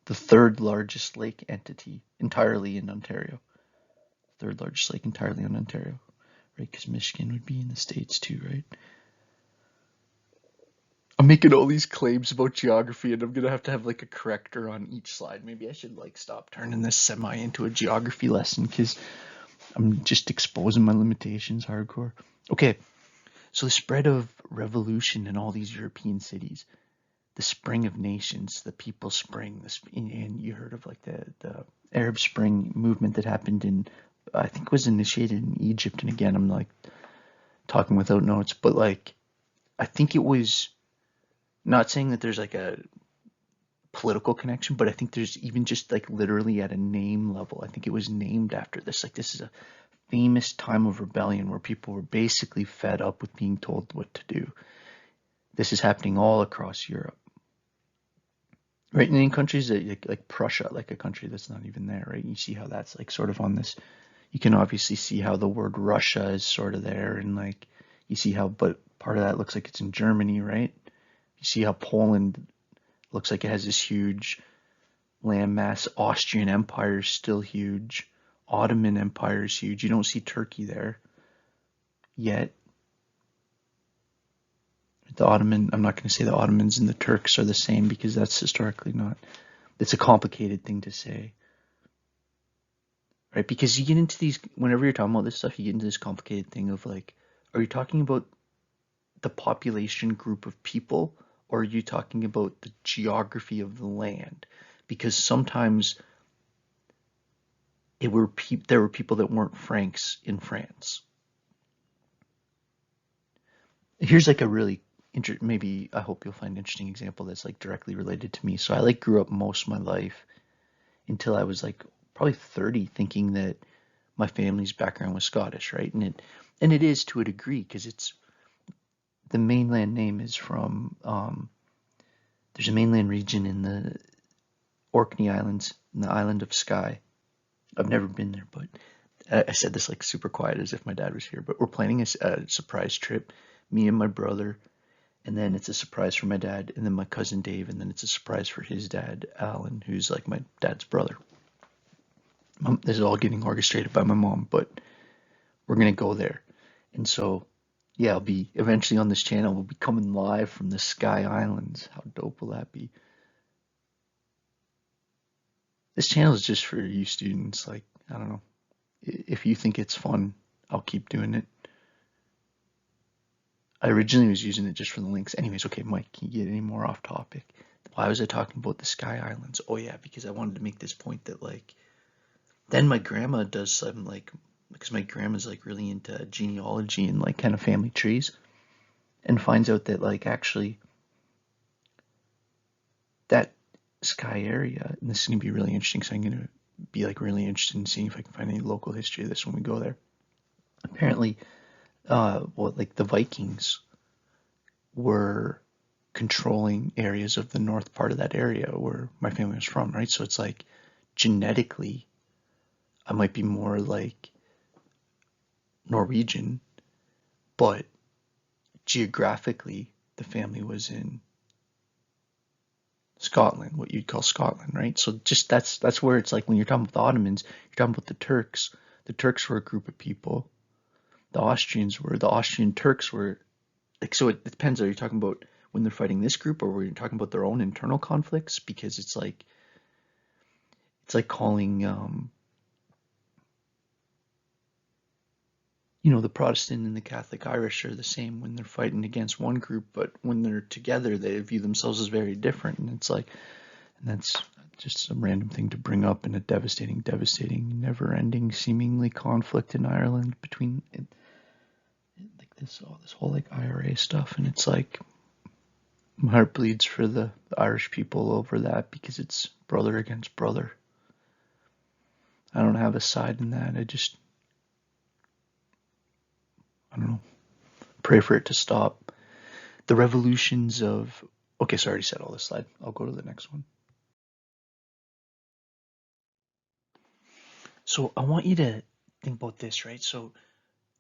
The third largest lake entity entirely in Ontario. Third largest lake entirely in Ontario, right? Because Michigan would be in the States too, right? I'm making all these claims about geography, and I'm gonna have to have like a corrector on each slide. Maybe I should like stop turning this semi into a geography lesson because I'm just exposing my limitations hardcore. Okay, so the spread of revolution in all these European cities, the spring of nations, the People's Spring, and you heard of like the Arab Spring movement that happened in, I think it was initiated in Egypt, and again, I'm like talking without notes, but like I think it was. Not saying that there's like a political connection, but I think there's even just like literally at a name level. I think it was named after this. Like this is a famous time of rebellion where people were basically fed up with being told what to do. This is happening all across Europe. Right, and in countries that, like Prussia, like a country that's not even there, right? You see how that's like sort of on this. You can obviously see how the word Russia is sort of there, and like you see how, but part of that looks like it's in Germany, right? You see how Poland looks like it has this huge landmass. Austrian Empire is still huge. Ottoman Empire is huge. You don't see Turkey there yet. I'm not going to say the Ottomans and the Turks are the same because that's historically not. It's a complicated thing to say. Right? Because you get into these, whenever you're talking about this stuff, you get into this complicated thing of like, are you talking about the population group of people? Or are you talking about the geography of the land? Because sometimes there were people that weren't Franks in France. Here's like a really maybe I hope you'll find an interesting example that's like directly related to me. So I like grew up most of my life until I was like probably 30, thinking that my family's background was Scottish, right? And it is to a degree because it's. The mainland name is from, there's a mainland region in the Orkney Islands, in the island of Skye. I've never been there, but I said this like super quiet as if my dad was here, but we're planning a surprise trip, me and my brother, and then it's a surprise for my dad, and then my cousin Dave, and then it's a surprise for his dad, Alan, who's like my dad's brother. This is all getting orchestrated by my mom, but we're going to go there. And so, yeah, I'll be eventually on this channel. We'll be coming live from the Skye Islands. How dope will that be? This channel is just for you students. Like, I don't know. If you think it's fun, I'll keep doing it. I originally was using it just for the links. Anyways, okay, Mike, can you get any more off topic? Why was I talking about the Sky Islands? Oh yeah, because I wanted to make this point that like, then my grandma does some like, because my grandma's like really into genealogy and like kind of family trees, and finds out that like actually that Sky area, and this is gonna be really interesting, so I'm gonna be like really interested in seeing if I can find any local history of this when we go there. Apparently, like the Vikings were controlling areas of the north part of that area where my family was from, right? So it's like genetically, I might be more like Norwegian, but geographically, the family was in Scotland, what you'd call Scotland, right? So just that's where it's like when you're talking about the Ottomans, you're talking about the Turks. The Turks were a group of people. The Austrian Turks were like, so it depends. Are you talking about when they're fighting this group, or were you talking about their own internal conflicts? Because it's like calling the Protestant and the Catholic Irish are the same when they're fighting against one group, but when they're together, they view themselves as very different. And it's like, and that's just some random thing to bring up in a devastating, never-ending, seemingly conflict in Ireland between like this whole like IRA stuff. And it's like, my heart bleeds for the Irish people over that, because it's brother against brother. I don't have a side in that. I don't know, pray for it to stop. The revolutions of, okay, so I already said all this slide. I'll go to the next one. So I want you to think about this, right? So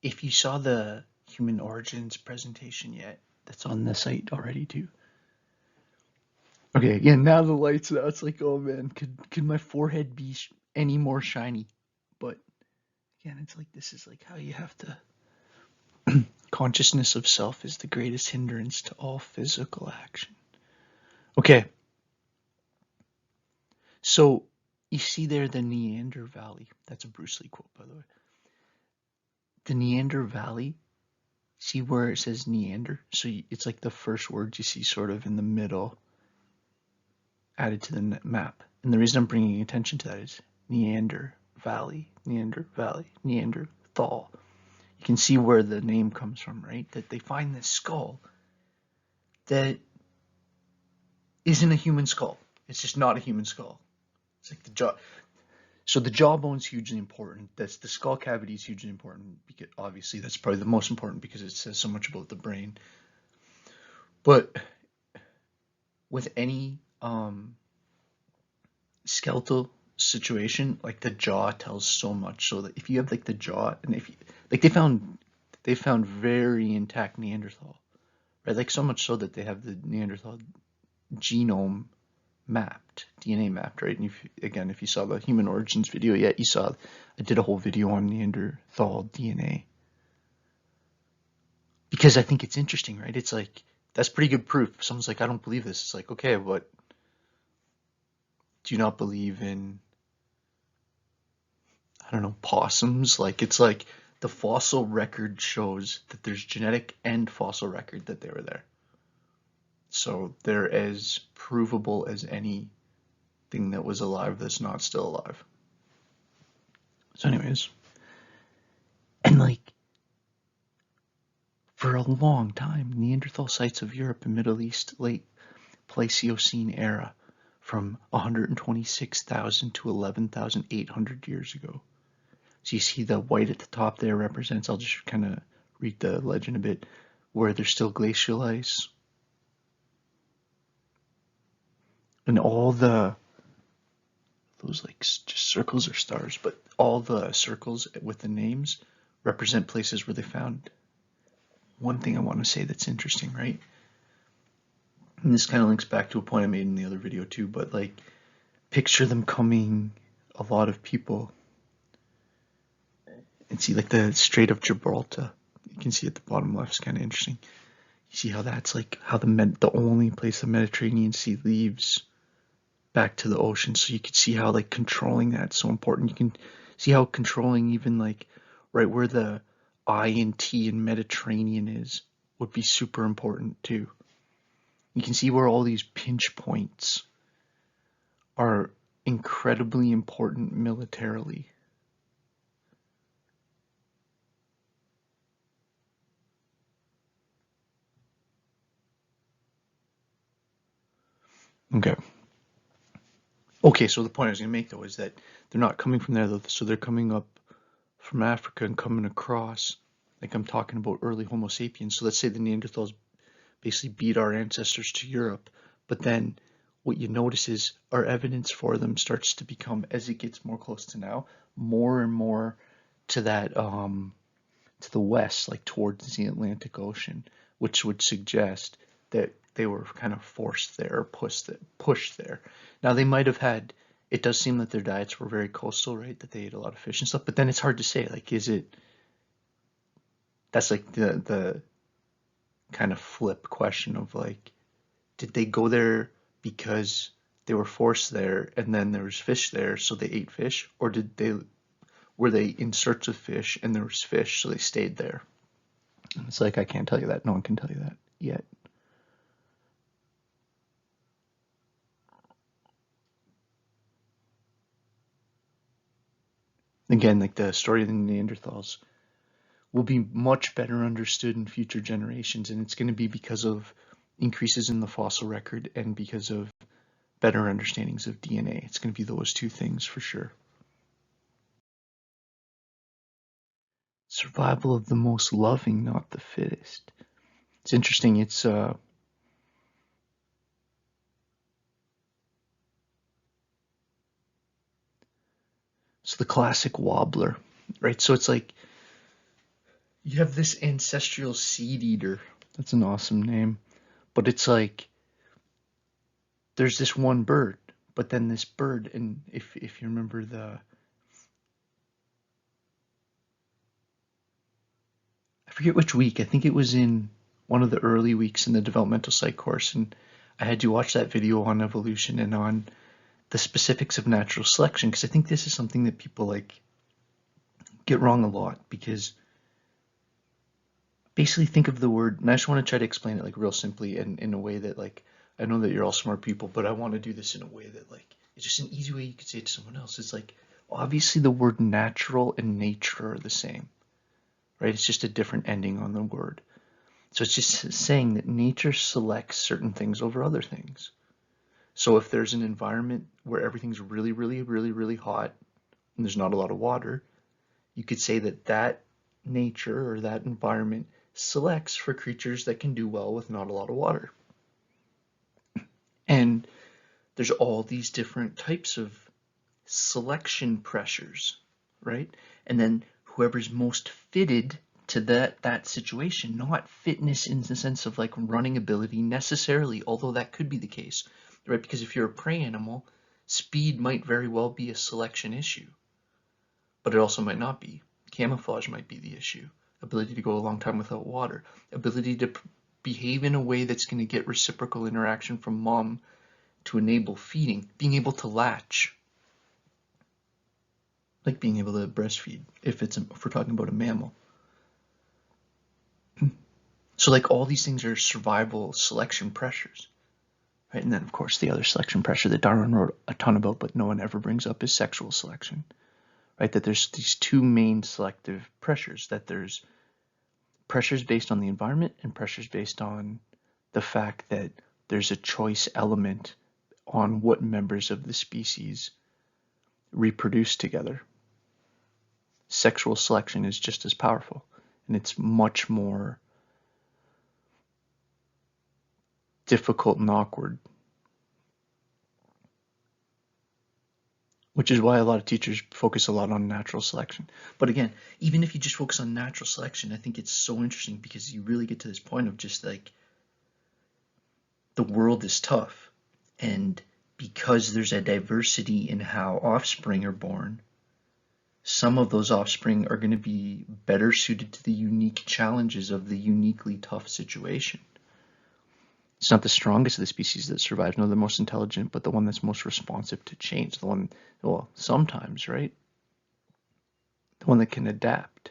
if you saw the Human Origins presentation yet, that's on the site already too. Okay, again, now the lights out. It's like, oh man, could my forehead be any more shiny? But again, it's like, this is like how you have to. Consciousness of self is the greatest hindrance to all physical action. Okay. So you see there the Neander Valley. That's a Bruce Lee quote, by the way. The Neander Valley, see where it says Neander? So it's like the first word you see sort of in the middle added to the map. And the reason I'm bringing attention to that is Neander Valley, Neanderthal. You can see where the name comes from, right? That they find this skull that isn't a human skull. It's just not a human skull. It's like the jaw. So the jawbone's hugely important. That's the skull cavity is hugely important, because obviously that's probably the most important because it says so much about the brain. But with any skeletal situation, like the jaw tells so much. So that if you have like the jaw, and if you, like they found very intact Neanderthal, right? Like so much so that they have the Neanderthal genome mapped, DNA mapped, right? And if you saw the Human Origins video yet, you saw I did a whole video on Neanderthal DNA, because I think it's interesting, right? It's like, that's pretty good proof. Someone's like, I don't believe this. It's like, okay, but do you not believe in, I don't know, possums? Like, it's like the fossil record shows that there's genetic and fossil record that they were there. So they're as provable as anything that was alive that's not still alive. So anyways, and like, for a long time, Neanderthal sites of Europe and Middle East late Pleistocene era, from 126,000 to 11,800 years ago. So you see the white at the top there represents, I'll just kind of read the legend a bit, where there's still glacial ice. And all those like just circles or stars, but all the circles with the names represent places where they found. One thing I want to say that's interesting, right? And this kind of links back to a point I made in the other video too, but like, picture them coming, a lot of people, and see like the Strait of Gibraltar. You can see at the bottom left, it's kind of interesting. You see how that's like how the only place the Mediterranean Sea leaves back to the ocean. So you can see how like controlling that's so important. You can see how controlling even like right where the I and T in Mediterranean is would be super important too. You can see where all these pinch points are incredibly important militarily. Okay, so the point I was going to make, though, is that they're not coming from there, though. So they're coming up from Africa and coming across, like I'm talking about early Homo sapiens. So let's say the Neanderthals basically beat our ancestors to Europe, but then what you notice is our evidence for them starts to become, as it gets more close to now, more and more to that, to the west, like towards the Atlantic Ocean, which would suggest that they were kind of forced there, or pushed there. Now they might have had, it does seem that their diets were very coastal, right? That they ate a lot of fish and stuff, but then it's hard to say, like, is it, that's like the kind of flip question of like, did they go there because they were forced there and then there was fish there, so they ate fish? Or were they in search of fish and there was fish, so they stayed there? And it's like, I can't tell you that. No one can tell you that yet. Again, like the story of the Neanderthals will be much better understood in future generations, and it's going to be because of increases in the fossil record and because of better understandings of DNA. It's going to be those two things for sure. Survival of the most loving, not the fittest. It's interesting. It's so the classic wobbler, right? So it's like you have this ancestral seed eater. That's an awesome name. But it's like there's this one bird, but then this bird, and if you remember I forget which week, I think it was in one of the early weeks in the developmental psych course, and I had you watch that video on evolution and on the specifics of natural selection, because I think this is something that people like get wrong a lot, because basically think of the word, and I just want to try to explain it like real simply and in a way that like, I know that you're all smart people, but I want to do this in a way that like, it's just an easy way you could say it to someone else. It's like, obviously the word natural and nature are the same, right? It's just a different ending on the word. So it's just saying that nature selects certain things over other things. So if there's an environment where everything's really, really, really, really hot and there's not a lot of water, you could say that that nature or that environment selects for creatures that can do well with not a lot of water. And there's all these different types of selection pressures, right? And then whoever's most fitted to that situation, not fitness in the sense of like running ability necessarily, although that could be the case, right? Because if you're a prey animal, speed might very well be a selection issue, but it also might not be. Camouflage might be the issue. Ability to go a long time without water. Ability to behave in a way that's going to get reciprocal interaction from mom to enable feeding. Being able to latch. Like being able to breastfeed if we're talking about a mammal. So like all these things are survival selection pressures. Right? And then of course the other selection pressure that Darwin wrote a ton about but no one ever brings up is sexual selection. Right, that there's these two main selective pressures, that there's pressures based on the environment and pressures based on the fact that there's a choice element on what members of the species reproduce together. Sexual selection is just as powerful, and it's much more difficult and awkward. Which is why a lot of teachers focus a lot on natural selection. But again, even if you just focus on natural selection, I think it's so interesting because you really get to this point of just like, the world is tough. And because there's a diversity in how offspring are born, some of those offspring are going to be better suited to the unique challenges of the uniquely tough situation. It's not the strongest of the species that survives, nor the most intelligent, but the one that's most responsive to change. The one, well, sometimes, right? The one that can adapt.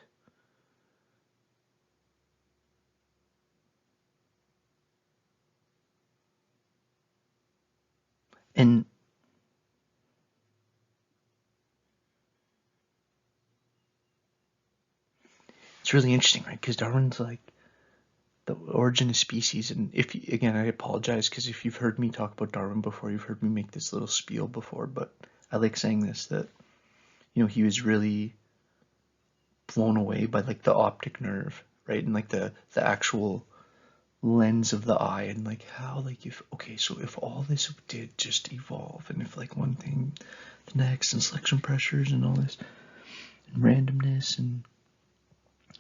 it's really interesting, right? Because Darwin's like the origin of species, and if again, I apologize because if you've heard me talk about Darwin before, you've heard me make this little spiel before, but I like saying this, that he was really blown away by like the optic nerve, right, and like the actual lens of the eye, and like how like if all this did just evolve, and if like one thing the next, and selection pressures and all this, and randomness and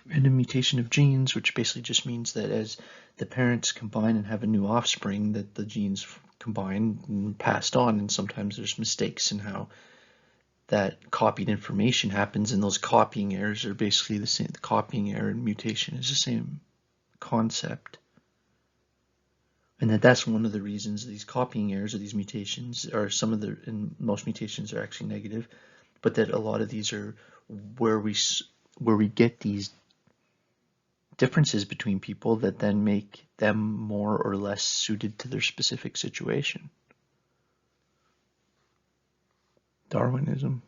random mutation of genes, which basically just means that as the parents combine and have a new offspring, that the genes combine and passed on, and sometimes there's mistakes in how that copied information happens, and those copying errors are basically the same. The copying error and mutation is the same concept, and that's one of the reasons these copying errors or these mutations are and most mutations are actually negative, but that a lot of these are where we get these differences between people that then make them more or less suited to their specific situation. Darwinism.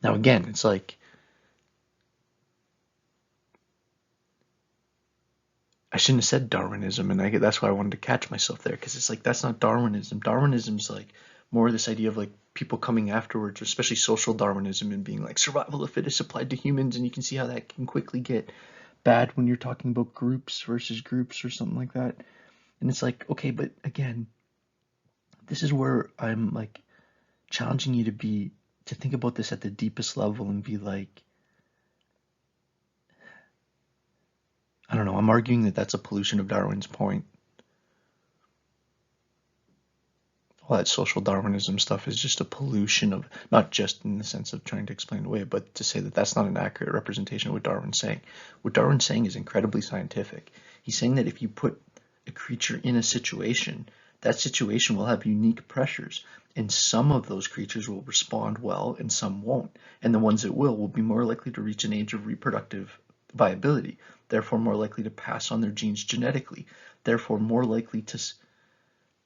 Now again, it's like I shouldn't have said Darwinism, and that's why I wanted to catch myself there, because it's like that's not Darwinism. Darwinism's like more this idea of like people coming afterwards, especially social Darwinism, and being like survival of the fittest applied to humans, and you can see how that can quickly get bad when you're talking about groups versus groups or something like that. And it's like, okay, but again, this is where I'm like challenging you to think about this at the deepest level and be like, I don't know, I'm arguing that that's a pollution of Darwin's point. All that social Darwinism stuff is just a pollution of, not just in the sense of trying to explain it away, but to say that that's not an accurate representation of what Darwin's saying. What Darwin's saying is incredibly scientific. He's saying that if you put a creature in a situation, that situation will have unique pressures, and some of those creatures will respond well and some won't, and the ones that will be more likely to reach an age of reproductive viability, therefore more likely to pass on their genes genetically, therefore more likely to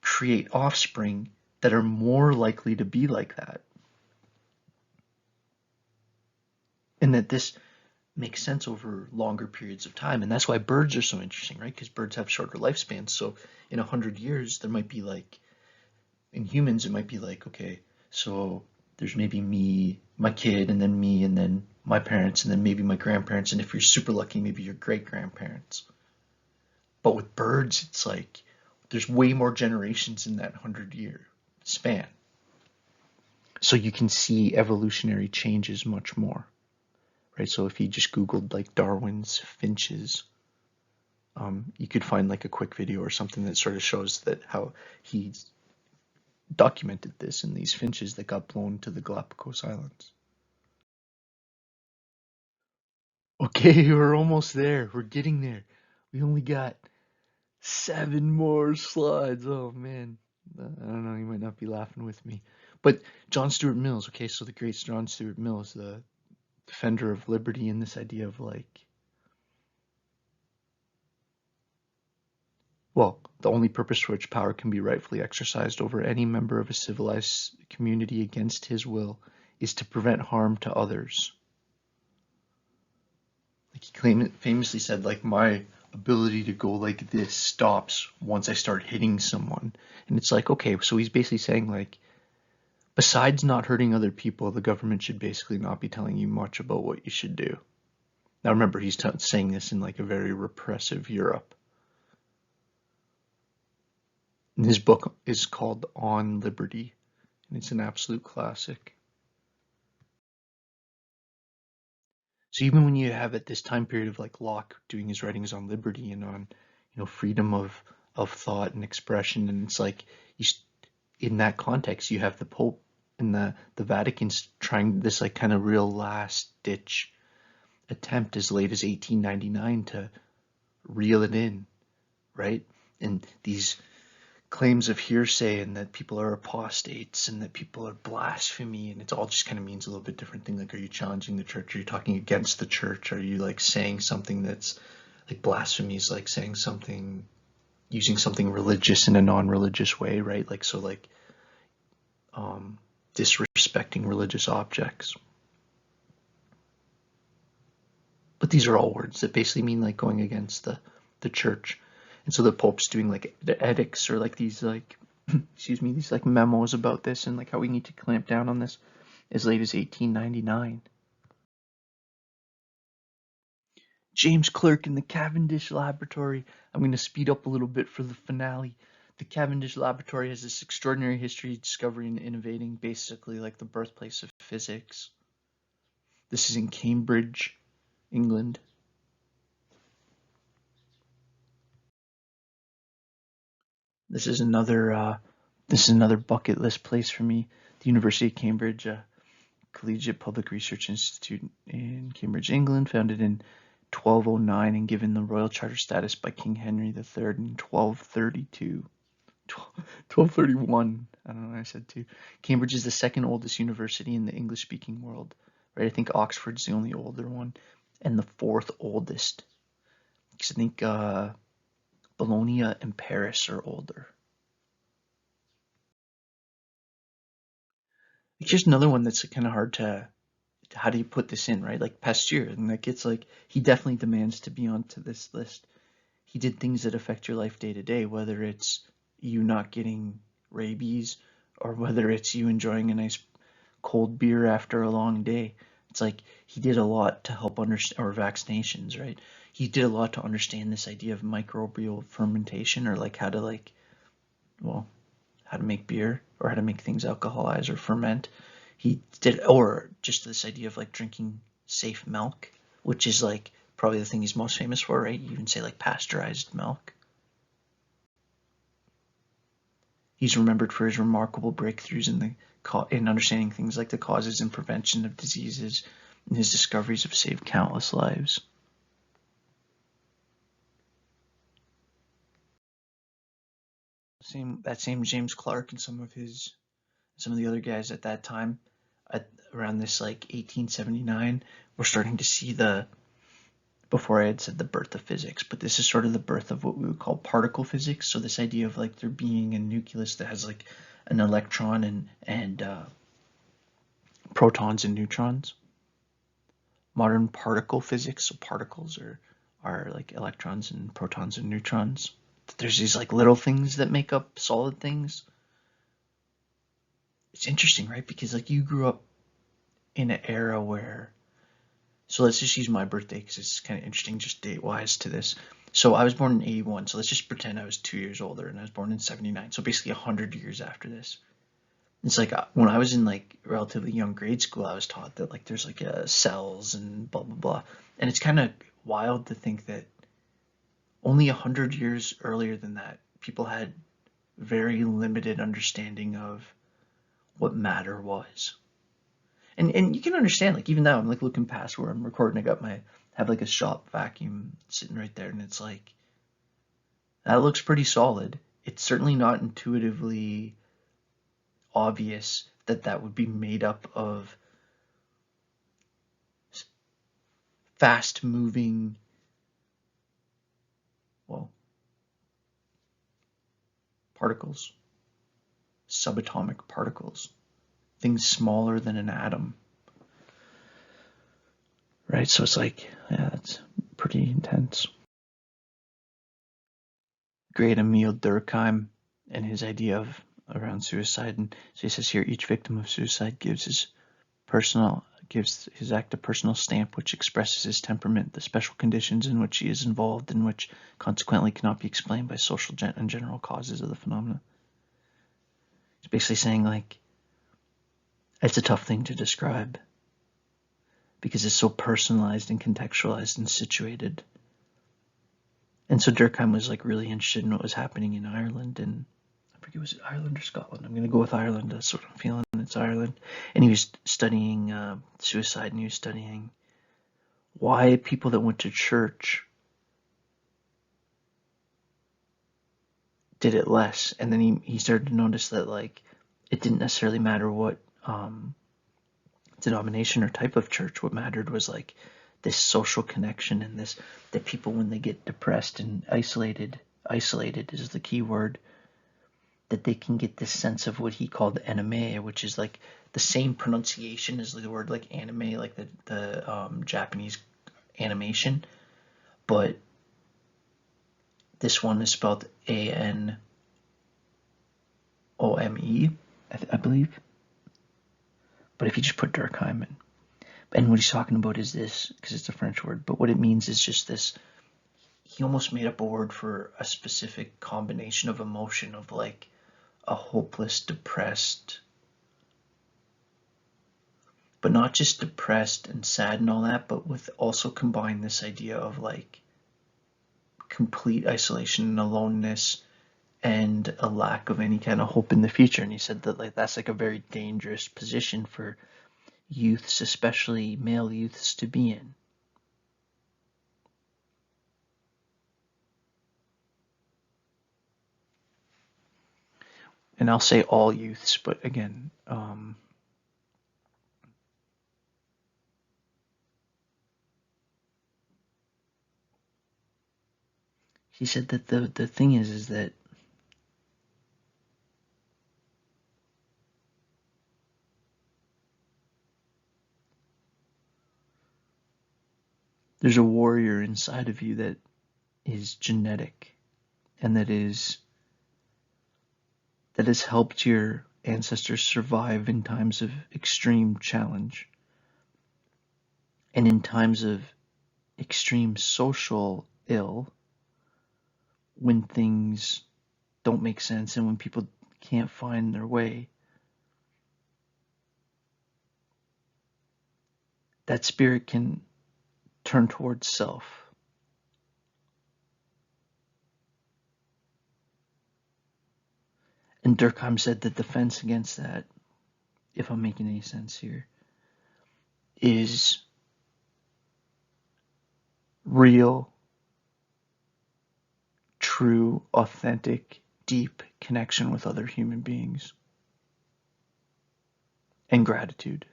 create offspring that are more likely to be like that. And that this makes sense over longer periods of time. And that's why birds are so interesting, right? Because birds have shorter lifespans. So in 100 years, there might be like, in humans, it might be like, okay, so there's maybe me, my kid, and then me, and then my parents, and then maybe my grandparents. And if you're super lucky, maybe your great-grandparents. But with birds, it's like, there's way more generations in that 100-year span. So you can see evolutionary changes much more, right? So if you just Googled like Darwin's finches, you could find like a quick video or something that sort of shows that how he documented this in these finches that got blown to the Galapagos Islands. Okay, we're almost there. We're getting there. We only got 7 more slides. Oh man, I don't know, you might not be laughing with me, but John Stuart Mills. Okay, so the great John Stuart Mills, the defender of liberty, and this idea of like, well, the only purpose for which power can be rightfully exercised over any member of a civilized community against his will is to prevent harm to others. Like he famously said, like, my ability to go like this stops once I start hitting someone. And it's like, okay, so he's basically saying like, besides not hurting other people, the government should basically not be telling you much about what you should do. Now remember, he's saying this in like a very repressive Europe. And his book is called On Liberty, and it's an absolute classic. So even when you have at this time period of like Locke doing his writings on liberty and on, freedom of thought and expression, and it's like in that context you have the Pope and the Vatican's trying this like kind of real last ditch attempt as late as 1899 to reel it in, right? And these claims of hearsay, and that people are apostates, and that people are blasphemy, and it all just kind of means a little bit different thing. Like, are you challenging the church? Are you talking against the church? Are you like saying something that's like blasphemy is like saying something, using something religious in a non-religious way, right? Like, so like disrespecting religious objects. But these are all words that basically mean like going against the church. And so the Pope's doing like the edicts or like these like excuse me, these like memos about this and like how we need to clamp down on this as late as 1899. James Clerk in the Cavendish Laboratory. I'm going to speed up a little bit for the finale. The Cavendish Laboratory has this extraordinary history of discovering and innovating, basically like the birthplace of physics. This is in Cambridge, England. This is another bucket list place for me. The University of Cambridge, Collegiate Public Research Institute in Cambridge, England, founded in 1209 and given the royal charter status by King Henry III in 1231. I don't know why I said two. Cambridge is the second oldest university in the English-speaking world, right? I think Oxford's the only older one, and the fourth oldest. Because I think Bologna and Paris are older. Here's another one that's kind of hard to, how do you put this in, right? Like Pasteur, and like it's like he definitely demands to be onto this list. He did things that affect your life day to day, whether it's you not getting rabies or whether it's you enjoying a nice cold beer after a long day. It's like he did a lot to help understand, or vaccinations, right? He did a lot to understand this idea of microbial fermentation, or like how to like, well, how to make beer or how to make things alcoholize or ferment. He did, or just this idea of like drinking safe milk, which is like probably the thing he's most famous for, right? You even say like pasteurized milk. He's remembered for his remarkable breakthroughs in understanding things like the causes and prevention of diseases, and his discoveries have saved countless lives. That same James Clerk and some of the other guys at that time, around this like 1879, we're starting to see before I had said the birth of physics, but this is sort of the birth of what we would call particle physics. So this idea of like there being a nucleus that has like an electron and protons and neutrons. Modern particle physics, so particles are like electrons and protons and neutrons. There's these like little things that make up solid things. It's interesting, right? Because like you grew up in an era where, so let's just use my birthday because it's kind of interesting just date-wise to this. So I was born in 81, so let's just pretend I was 2 years older, and I was born in 79, so basically 100 years after this. It's like when I was in like relatively young grade school, I was taught that like there's like cells and blah, blah, blah. And it's kind of wild to think that only 100 years earlier than that, people had very limited understanding of what matter was. And you can understand, like even now I'm like looking past where I'm recording, have like a shop vacuum sitting right there, and it's like, that looks pretty solid. It's certainly not intuitively obvious that would be made up of fast moving, well, particles, subatomic particles, things smaller than an atom, right? So it's like, yeah, that's pretty intense. Great Emil Durkheim and his idea of around suicide, and so he says here, each victim of suicide gives his act a personal stamp which expresses his temperament, the special conditions in which he is involved, and which consequently cannot be explained by social and general causes of the phenomena. He's basically saying like, it's a tough thing to describe because it's so personalized and contextualized and situated. And so Durkheim was like really interested in what was happening in Ireland, and I forget, was it Ireland or Scotland? I'm going to go with Ireland. That's what I'm feeling. It's Ireland. And he was studying suicide, and he was studying why people that went to church did it less. And then he started to notice that like it didn't necessarily matter what denomination or type of church. What mattered was like this social connection, and this, that people, when they get depressed and isolated is the key word, that they can get this sense of what he called anime, which is like the same pronunciation as the word like anime, like the Japanese animation, but this one is spelled Anome, I believe. But if you just put Durkheim in, and what he's talking about is this, because it's a French word, but what it means is just this. He almost made up a word for a specific combination of emotion of like a hopeless, depressed, but not just depressed and sad and all that, but with also combine this idea of like complete isolation and aloneness and a lack of any kind of hope in the future. And he said that like that's like a very dangerous position for youths, especially male youths, to be in. And I'll say all youths, but again, he said that the thing is that there's a warrior inside of you that is genetic and that has helped your ancestors survive in times of extreme challenge and in times of extreme social ill, when things don't make sense and when people can't find their way. That spirit can turn towards self. And Durkheim said the defense against that, if I'm making any sense here, is real, true, authentic, deep connection with other human beings and gratitude.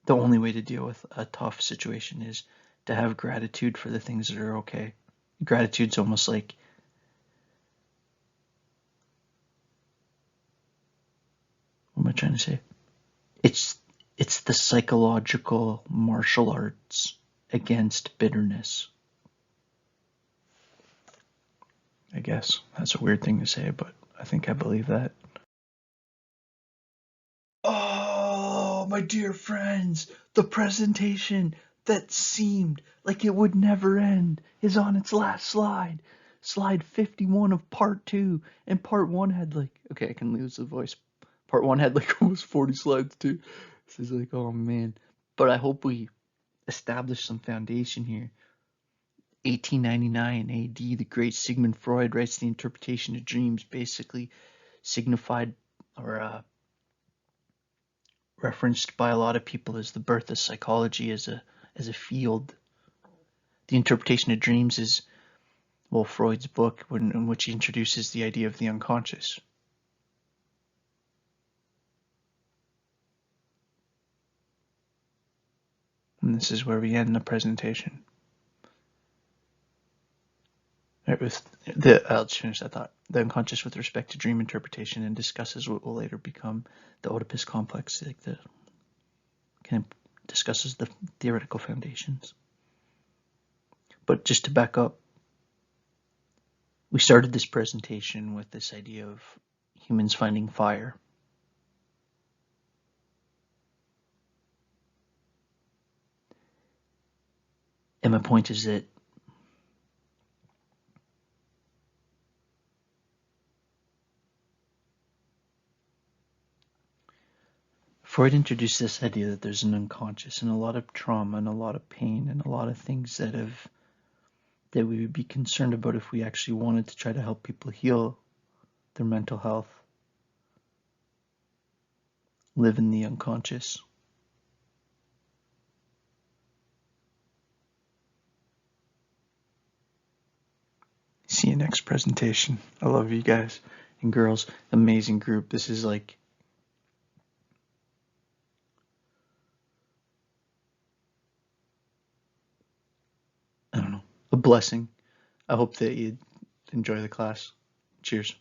The only way to deal with a tough situation is to have gratitude for the things that are okay. Gratitude's almost like what am I trying to say? It's the psychological martial arts against bitterness. I guess that's a weird thing to say, but I think I believe that. Oh, my dear friends, the presentation that seemed like it would never end is on its last slide. Slide 51 of part 2. And part 1 had like, okay, I can lose the voice. Part 1 had like almost 40 slides too. This is like, oh man. But I hope we establish some foundation here. 1899 AD, the great Sigmund Freud writes the interpretation of dreams, basically signified or referenced by a lot of people as the birth of psychology as a field. The interpretation of dreams is, well, Freud's book in which he introduces the idea of the unconscious. And this is where we end the presentation. I'll just finish that thought. The unconscious with respect to dream interpretation, and discusses what will later become the Oedipus complex, like discusses the theoretical foundations. But just to back up, we started this presentation with this idea of humans finding fire. And my point is that Freud introduced this idea that there's an unconscious and a lot of trauma and a lot of pain and a lot of things that we would be concerned about if we actually wanted to try to help people heal their mental health, live in the unconscious. See you next presentation. I love you guys and girls. Amazing group. This is like a blessing. I hope that you enjoy the class. Cheers.